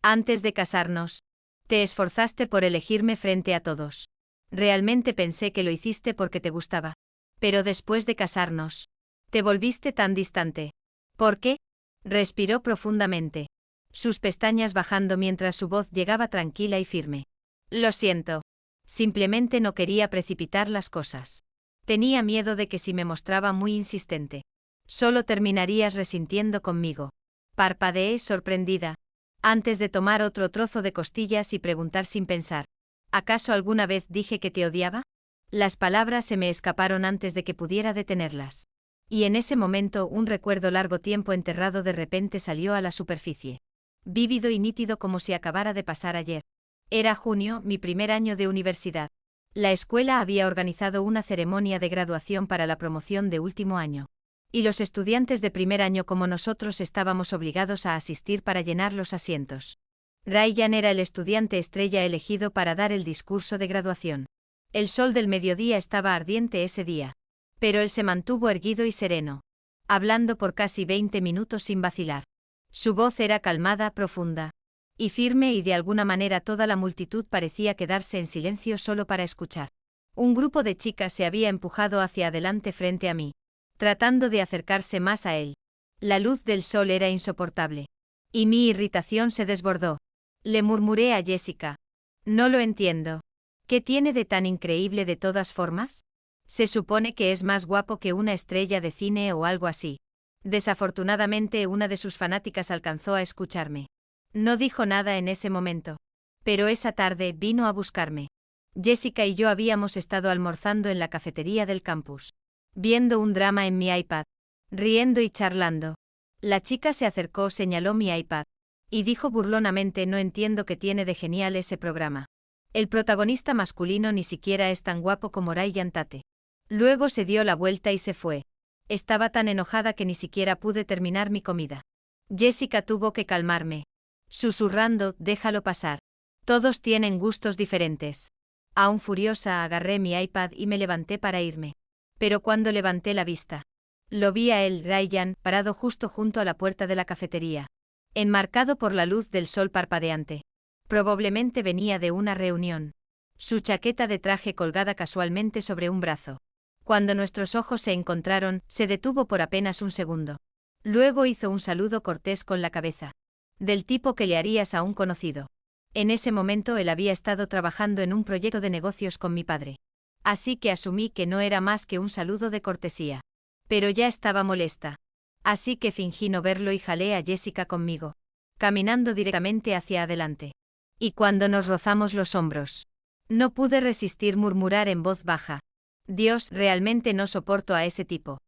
Antes de casarnos, te esforzaste por elegirme frente a todos. Realmente pensé que lo hiciste porque te gustaba. Pero después de casarnos, te volviste tan distante. ¿Por qué? Respiró profundamente. Sus pestañas bajando mientras su voz llegaba tranquila y firme. Lo siento. Simplemente no quería precipitar las cosas. Tenía miedo de que si me mostraba muy insistente, solo terminarías resintiendo conmigo. Parpadeé sorprendida. Antes de tomar otro trozo de costillas y preguntar sin pensar. ¿Acaso alguna vez dije que te odiaba? Las palabras se me escaparon antes de que pudiera detenerlas. Y en ese momento un recuerdo largo tiempo enterrado de repente salió a la superficie. Vívido y nítido como si acabara de pasar ayer. Era junio, mi primer año de universidad. La escuela había organizado una ceremonia de graduación para la promoción de último año. Y los estudiantes de primer año como nosotros estábamos obligados a asistir para llenar los asientos. Ryan era el estudiante estrella elegido para dar el discurso de graduación. El sol del mediodía estaba ardiente ese día. Pero él se mantuvo erguido y sereno, hablando por casi 20 minutos sin vacilar. Su voz era calmada, profunda y firme, y de alguna manera toda la multitud parecía quedarse en silencio solo para escuchar. Un grupo de chicas se había empujado hacia adelante frente a mí, tratando de acercarse más a él. La luz del sol era insoportable. Y mi irritación se desbordó. Le murmuré a Jessica. No lo entiendo. ¿Qué tiene de tan increíble de todas formas? Se supone que es más guapo que una estrella de cine o algo así. Desafortunadamente una de sus fanáticas alcanzó a escucharme. No dijo nada en ese momento. Pero esa tarde vino a buscarme. Jessica y yo habíamos estado almorzando en la cafetería del campus, viendo un drama en mi iPad, riendo y charlando. La chica se acercó, señaló mi iPad. Y dijo burlonamente: no entiendo qué tiene de genial ese programa. El protagonista masculino ni siquiera es tan guapo como Ryan Tate. Luego se dio la vuelta y se fue. Estaba tan enojada que ni siquiera pude terminar mi comida. Jessica tuvo que calmarme. Susurrando: déjalo pasar. Todos tienen gustos diferentes. Aún furiosa, agarré mi iPad y me levanté para irme. Pero cuando levanté la vista, lo vi a él, Ryan, parado justo junto a la puerta de la cafetería, enmarcado por la luz del sol parpadeante. Probablemente venía de una reunión. Su chaqueta de traje colgada casualmente sobre un brazo. Cuando nuestros ojos se encontraron, se detuvo por apenas un segundo. Luego hizo un saludo cortés con la cabeza. Del tipo que le harías a un conocido. En ese momento él había estado trabajando en un proyecto de negocios con mi padre. Así que asumí que no era más que un saludo de cortesía. Pero ya estaba molesta. Así que fingí no verlo y jalé a Jessica conmigo, caminando directamente hacia adelante. Y cuando nos rozamos los hombros, no pude resistir murmurar en voz baja: Dios, realmente no soporto a ese tipo.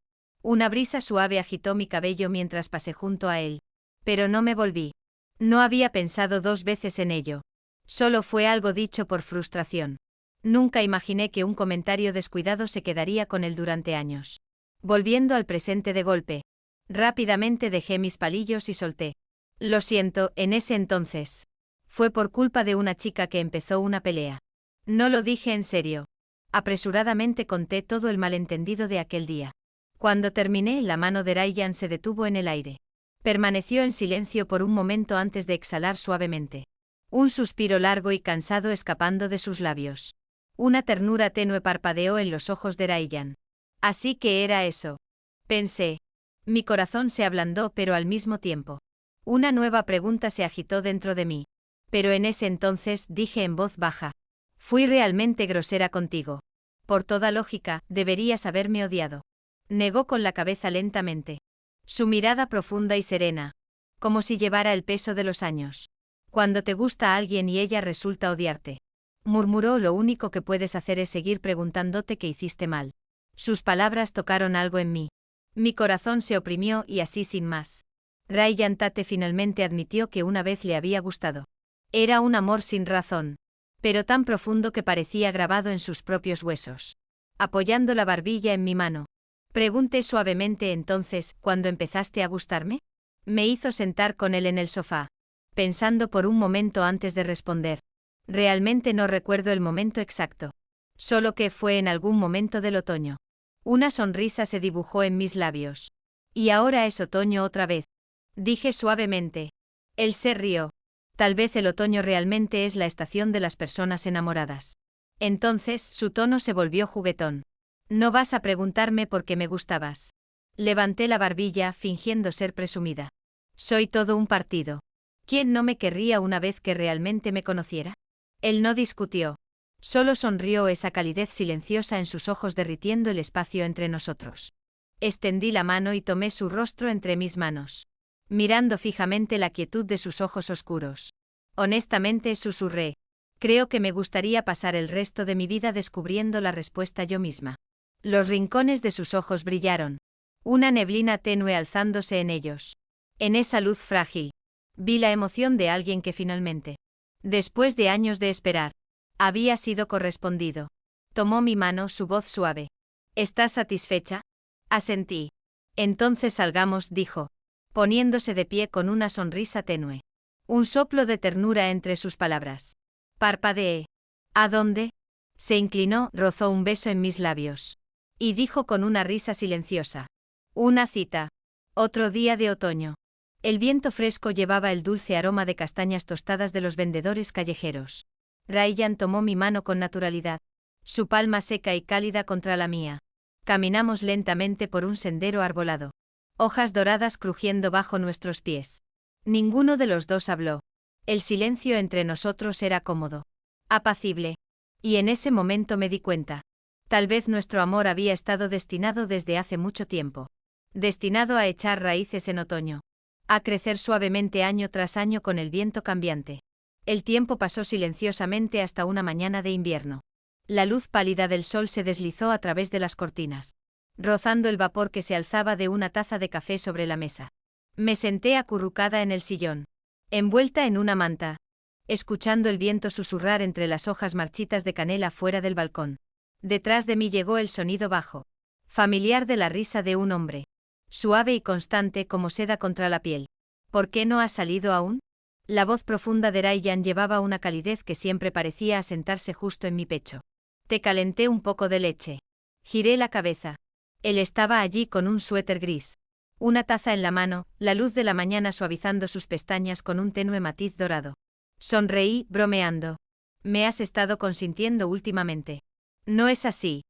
Una brisa suave agitó mi cabello mientras pasé junto a él. Pero no me volví. No había pensado dos veces en ello. Solo fue algo dicho por frustración. Nunca imaginé que un comentario descuidado se quedaría con él durante años. Volviendo al presente de golpe, rápidamente dejé mis palillos y solté: lo siento, en ese entonces. Fue por culpa de una chica que empezó una pelea. No lo dije en serio. Apresuradamente conté todo el malentendido de aquel día. Cuando terminé, la mano de Ryan se detuvo en el aire. Permaneció en silencio por un momento antes de exhalar suavemente. Un suspiro largo y cansado escapando de sus labios. Una ternura tenue parpadeó en los ojos de Ryan. Así que era eso. Pensé. Mi corazón se ablandó, pero al mismo tiempo. Una nueva pregunta se agitó dentro de mí. Pero en ese entonces dije en voz baja: fui realmente grosera contigo. Por toda lógica, deberías haberme odiado. Negó con la cabeza lentamente. Su mirada profunda y serena. Como si llevara el peso de los años. Cuando te gusta a alguien y ella resulta odiarte, murmuró, lo único que puedes hacer es seguir preguntándote qué hiciste mal. Sus palabras tocaron algo en mí. Mi corazón se oprimió y así sin más. Ryan Tate finalmente admitió que una vez le había gustado. Era un amor sin razón, pero tan profundo que parecía grabado en sus propios huesos. Apoyando la barbilla en mi mano, pregunté suavemente: entonces, ¿cuándo empezaste a gustarme? Me hizo sentar con él en el sofá, pensando por un momento antes de responder. Realmente no recuerdo el momento exacto. Solo que fue en algún momento del otoño. Una sonrisa se dibujó en mis labios. Y ahora es otoño otra vez, dije suavemente. Él se rió. Tal vez el otoño realmente es la estación de las personas enamoradas. Entonces su tono se volvió juguetón. No vas a preguntarme por qué me gustabas. Levanté la barbilla, fingiendo ser presumida. Soy todo un partido. ¿Quién no me querría una vez que realmente me conociera? Él no discutió. Solo sonrió, esa calidez silenciosa en sus ojos derritiendo el espacio entre nosotros. Extendí la mano y tomé su rostro entre mis manos, mirando fijamente la quietud de sus ojos oscuros. Honestamente, susurré: creo que me gustaría pasar el resto de mi vida descubriendo la respuesta yo misma. Los rincones de sus ojos brillaron. Una neblina tenue alzándose en ellos. En esa luz frágil, vi la emoción de alguien que finalmente, después de años de esperar, había sido correspondido. Tomó mi mano, su voz suave. ¿Estás satisfecha? Asentí. Entonces salgamos, dijo, poniéndose de pie con una sonrisa tenue. Un soplo de ternura entre sus palabras. Parpadeé. ¿A dónde? Se inclinó, rozó un beso en mis labios. Y dijo con una risa silenciosa: una cita. Otro día de otoño. El viento fresco llevaba el dulce aroma de castañas tostadas de los vendedores callejeros. Ryan tomó mi mano con naturalidad, su palma seca y cálida contra la mía. Caminamos lentamente por un sendero arbolado. Hojas doradas crujiendo bajo nuestros pies. Ninguno de los dos habló. El silencio entre nosotros era cómodo, apacible. Y en ese momento me di cuenta. Tal vez nuestro amor había estado destinado desde hace mucho tiempo. Destinado a echar raíces en otoño. A crecer suavemente año tras año con el viento cambiante. El tiempo pasó silenciosamente hasta una mañana de invierno. La luz pálida del sol se deslizó a través de las cortinas, rozando el vapor que se alzaba de una taza de café sobre la mesa. Me senté acurrucada en el sillón. envuelta en una manta, escuchando el viento susurrar entre las hojas marchitas de canela fuera del balcón. Detrás de mí llegó el sonido bajo, familiar de la risa de un hombre, suave y constante como seda contra la piel. ¿Por qué no has salido aún? La voz profunda de Ryan llevaba una calidez que siempre parecía asentarse justo en mi pecho. Te calenté un poco de leche. Giré la cabeza. Él estaba allí con un suéter gris, una taza en la mano, la luz de la mañana suavizando sus pestañas con un tenue matiz dorado. Sonreí, bromeando. Me has estado consintiendo últimamente. No es así.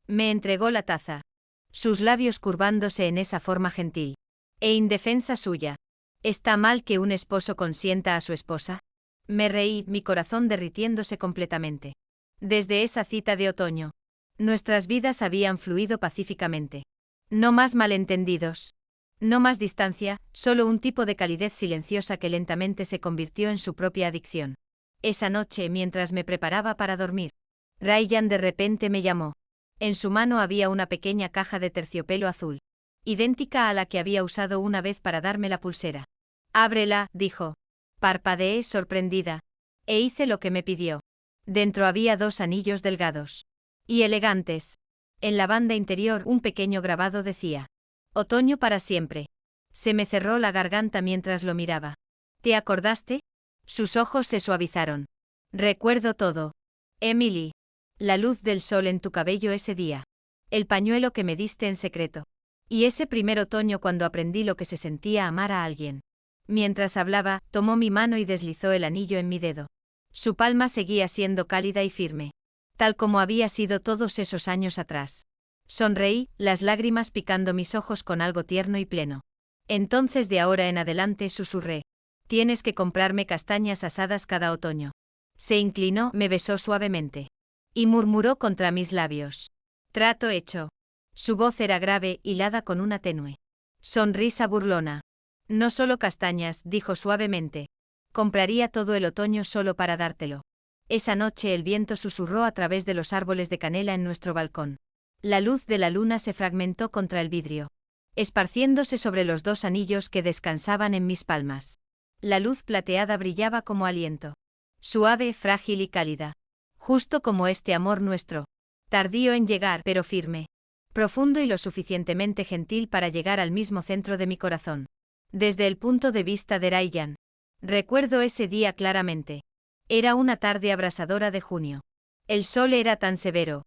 Me entregó la taza, sus labios curvándose en esa forma gentil e indefensa suya. ¿Está mal que un esposo consienta a su esposa? Me reí, mi corazón derritiéndose completamente. Desde esa cita de otoño, nuestras vidas habían fluido pacíficamente. No más malentendidos. No más distancia, solo un tipo de calidez silenciosa que lentamente se convirtió en su propia adicción. Esa noche, mientras me preparaba para dormir, Ryan de repente me llamó. En su mano había una pequeña caja de terciopelo azul, idéntica a la que había usado una vez para darme la pulsera. Ábrela, dijo. Parpadeé sorprendida, e hice lo que me pidió. Dentro había 2 anillos delgados y elegantes. En la banda interior un pequeño grabado decía: Otoño para siempre. Se me cerró la garganta mientras lo miraba. ¿Te acordaste? Sus ojos se suavizaron. Recuerdo todo. Emily. La luz del sol en tu cabello ese día. El pañuelo que me diste en secreto. Y ese primer otoño cuando aprendí lo que se sentía amar a alguien. Mientras hablaba, tomó mi mano y deslizó el anillo en mi dedo. Su palma seguía siendo cálida y firme, tal como había sido todos esos años atrás. Sonreí, las lágrimas picando mis ojos con algo tierno y pleno. Entonces de ahora en adelante susurré. Tienes que comprarme castañas asadas cada otoño. Se inclinó, me besó suavemente. Y murmuró contra mis labios. Trato hecho. Su voz era grave, hilada con una tenue sonrisa burlona. No solo castañas, dijo suavemente. Compraría todo el otoño solo para dártelo. Esa noche el viento susurró a través de los árboles de canela en nuestro balcón. La luz de la luna se fragmentó contra el vidrio, esparciéndose sobre los 2 anillos que descansaban en mis palmas. La luz plateada brillaba como aliento. Suave, frágil y cálida. Justo como este amor nuestro. Tardío en llegar, pero firme. Profundo y lo suficientemente gentil para llegar al mismo centro de mi corazón. Desde el punto de vista de Ryan. Recuerdo ese día claramente. Era una tarde abrasadora de junio. El sol era tan severo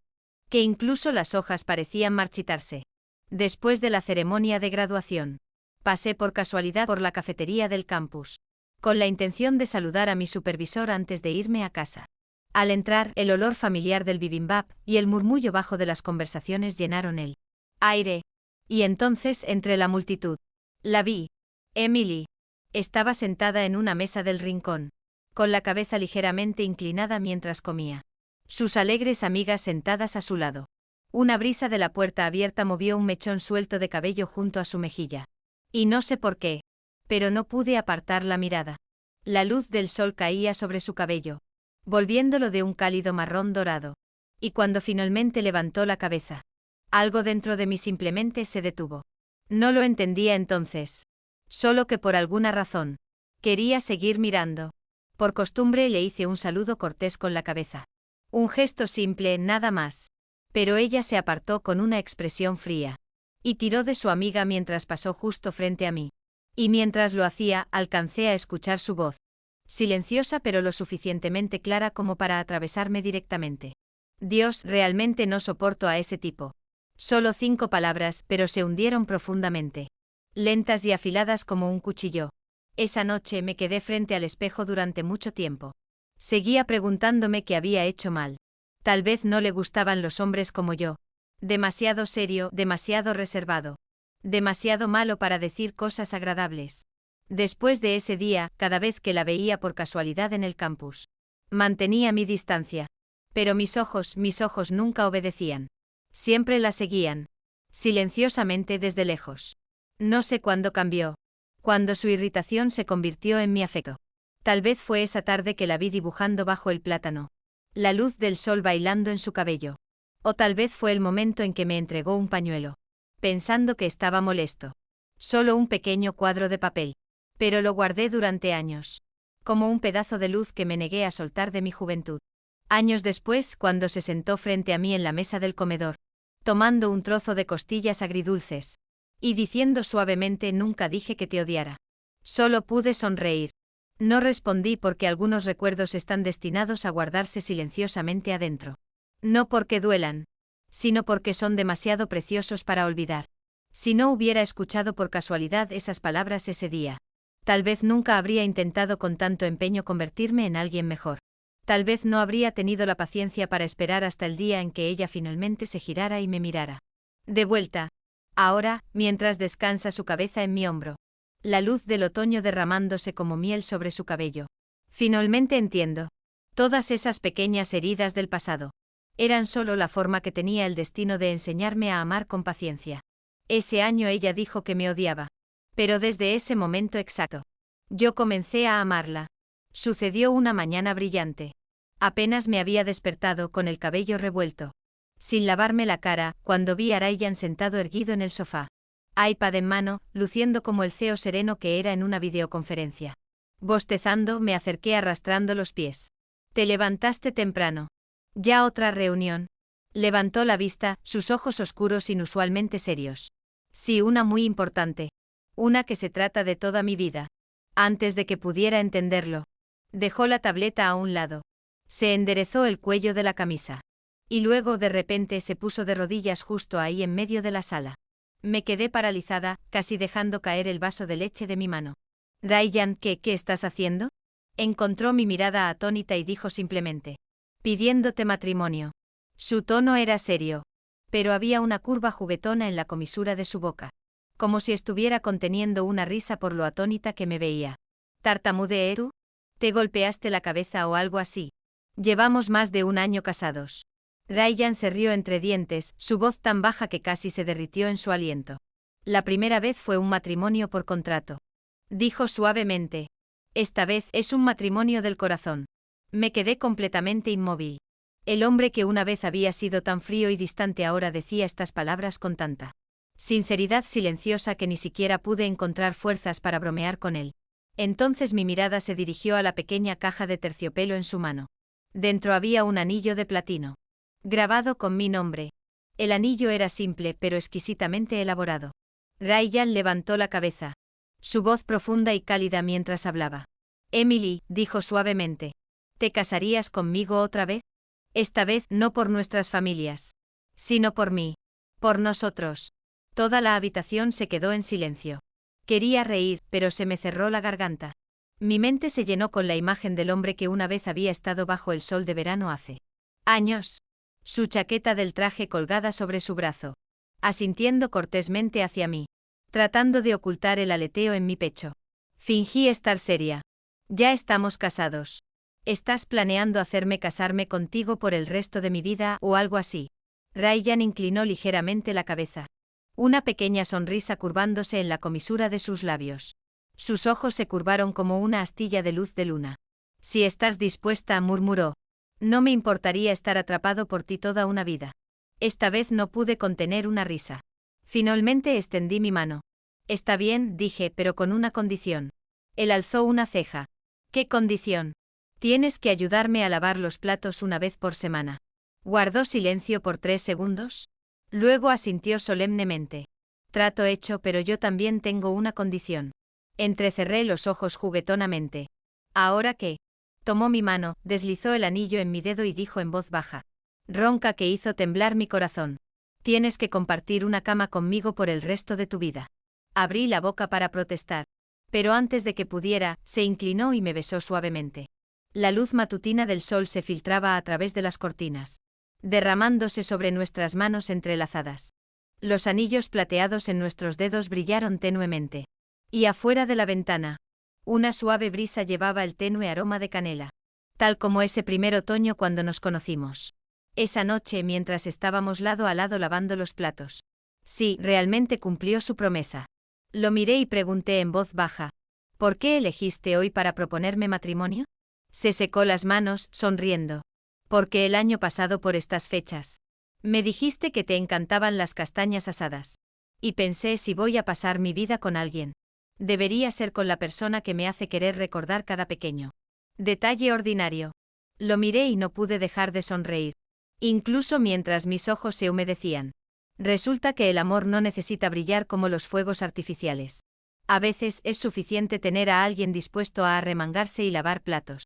que incluso las hojas parecían marchitarse. Después de la ceremonia de graduación, pasé por casualidad por la cafetería del campus, con la intención de saludar a mi supervisor antes de irme a casa. Al entrar, el olor familiar del bibimbap y el murmullo bajo de las conversaciones llenaron el aire. Y entonces, entre la multitud, la vi. Emily. Estaba sentada en una mesa del rincón, con la cabeza ligeramente inclinada mientras comía. Sus alegres amigas sentadas a su lado. Una brisa de la puerta abierta movió un mechón suelto de cabello junto a su mejilla. Y no sé por qué, pero no pude apartar la mirada. La luz del sol caía sobre su cabello, volviéndolo de un cálido marrón dorado. Y cuando finalmente levantó la cabeza, algo dentro de mí simplemente se detuvo. No lo entendía entonces. Solo que por alguna razón, quería seguir mirando. Por costumbre le hice un saludo cortés con la cabeza. Un gesto simple, nada más. Pero ella se apartó con una expresión fría. Y tiró de su amiga mientras pasó justo frente a mí. Y mientras lo hacía, alcancé a escuchar su voz. Silenciosa pero lo suficientemente clara como para atravesarme directamente. Dios, realmente no soporto a ese tipo. Solo 5 palabras, pero se hundieron profundamente. Lentas y afiladas como un cuchillo. Esa noche me quedé frente al espejo durante mucho tiempo. Seguía preguntándome qué había hecho mal. Tal vez no le gustaban los hombres como yo. Demasiado serio, demasiado reservado. Demasiado malo para decir cosas agradables. Después de ese día, cada vez que la veía por casualidad en el campus, mantenía mi distancia. Pero mis ojos nunca obedecían. Siempre la seguían. Silenciosamente desde lejos. No sé cuándo cambió. Cuando su irritación se convirtió en mi afecto. Tal vez fue esa tarde que la vi dibujando bajo el plátano. La luz del sol bailando en su cabello. O tal vez fue el momento en que me entregó un pañuelo. Pensando que estaba molesto. Solo un pequeño cuadro de papel. Pero lo guardé durante años. como un pedazo de luz que me negué a soltar de mi juventud. Años después, cuando se sentó frente a mí en la mesa del comedor, tomando un trozo de costillas agridulces, y diciendo suavemente nunca dije que te odiara. Solo pude sonreír. No respondí porque algunos recuerdos están destinados a guardarse silenciosamente adentro. No porque duelan, sino porque son demasiado preciosos para olvidar. Si no hubiera escuchado por casualidad esas palabras ese día, tal vez nunca habría intentado con tanto empeño convertirme en alguien mejor. Tal vez no habría tenido la paciencia para esperar hasta el día en que ella finalmente se girara y me mirara. De vuelta. Ahora, mientras descansa su cabeza en mi hombro. La luz del otoño derramándose como miel sobre su cabello. Finalmente entiendo. Todas esas pequeñas heridas del pasado. Eran solo la forma que tenía el destino de enseñarme a amar con paciencia. Ese año ella dijo que me odiaba. Pero desde ese momento exacto, yo comencé a amarla. Sucedió una mañana brillante. Apenas me había despertado con el cabello revuelto. Sin lavarme la cara, cuando vi a Ryan sentado erguido en el sofá. iPad en mano, luciendo como el CEO sereno que era en una videoconferencia. Bostezando, me acerqué arrastrando los pies. Te levantaste temprano. ¿Ya otra reunión? Levantó la vista, sus ojos oscuros inusualmente serios. Sí, una muy importante. Una que se trata de toda mi vida. Antes de que pudiera entenderlo, dejó la tableta a un lado. Se enderezó el cuello de la camisa. Y luego de repente se puso de rodillas justo ahí en medio de la sala. Me quedé paralizada, casi dejando caer el vaso de leche de mi mano. Ryan, ¿qué estás haciendo? Encontró mi mirada atónita y dijo simplemente. Pidiéndote matrimonio. Su tono era serio. Pero había una curva juguetona en la comisura de su boca. Como si estuviera conteniendo una risa por lo atónita que me veía. ¿Tartamudeé tú? ¿Te golpeaste la cabeza o algo así? Llevamos más de un año casados. Ryan se rió entre dientes, su voz tan baja que casi se derritió en su aliento. La primera vez fue un matrimonio por contrato. Dijo suavemente. Esta vez es un matrimonio del corazón. Me quedé completamente inmóvil. El hombre que una vez había sido tan frío y distante ahora decía estas palabras con tanta sinceridad silenciosa que ni siquiera pude encontrar fuerzas para bromear con él. Entonces mi mirada se dirigió a la pequeña caja de terciopelo en su mano. Dentro había un anillo de platino. Grabado con mi nombre. El anillo era simple pero exquisitamente elaborado. Ryan levantó la cabeza. Su voz profunda y cálida mientras hablaba. Emily, dijo suavemente. ¿Te casarías conmigo otra vez? Esta vez no por nuestras familias. Sino por mí. Por nosotros. Toda la habitación se quedó en silencio. Quería reír, pero se me cerró la garganta. Mi mente se llenó con la imagen del hombre que una vez había estado bajo el sol de verano hace años. Su chaqueta del traje colgada sobre su brazo. Asintiendo cortésmente hacia mí. Tratando de ocultar el aleteo en mi pecho. Fingí estar seria. Ya estamos casados. ¿Estás planeando hacerme casarme contigo por el resto de mi vida o algo así? Ryan inclinó ligeramente la cabeza. Una pequeña sonrisa curvándose en la comisura de sus labios. Sus ojos se curvaron como una astilla de luz de luna. Si estás dispuesta, murmuró. No me importaría estar atrapado por ti toda una vida. Esta vez no pude contener una risa. Finalmente extendí mi mano. Está bien, dije, pero con una condición. Él alzó una ceja. ¿Qué condición? Tienes que ayudarme a lavar los platos una vez por semana. Guardó silencio por 3 segundos. Luego asintió solemnemente. Trato hecho, pero yo también tengo una condición. Entrecerré los ojos juguetonamente. ¿Ahora qué? Tomó mi mano, deslizó el anillo en mi dedo y dijo en voz baja. Ronca que hizo temblar mi corazón. Tienes que compartir una cama conmigo por el resto de tu vida. Abrí la boca para protestar. Pero antes de que pudiera, se inclinó y me besó suavemente. La luz matutina del sol se filtraba a través de las cortinas, derramándose sobre nuestras manos entrelazadas. Los anillos plateados en nuestros dedos brillaron tenuemente. Y afuera de la ventana, una suave brisa llevaba el tenue aroma de canela. Tal como ese primer otoño cuando nos conocimos. Esa noche mientras estábamos lado a lado lavando los platos. Sí, realmente cumplió su promesa. Lo miré y pregunté en voz baja. ¿Por qué elegiste hoy para proponerme matrimonio? Se secó las manos, sonriendo. Porque el año pasado por estas fechas. Me dijiste que te encantaban las castañas asadas. Y pensé si voy a pasar mi vida con alguien. Debería ser con la persona que me hace querer recordar cada pequeño detalle ordinario. Lo miré y no pude dejar de sonreír, incluso mientras mis ojos se humedecían. Resulta que el amor no necesita brillar como los fuegos artificiales. A veces es suficiente tener a alguien dispuesto a arremangarse y lavar platos.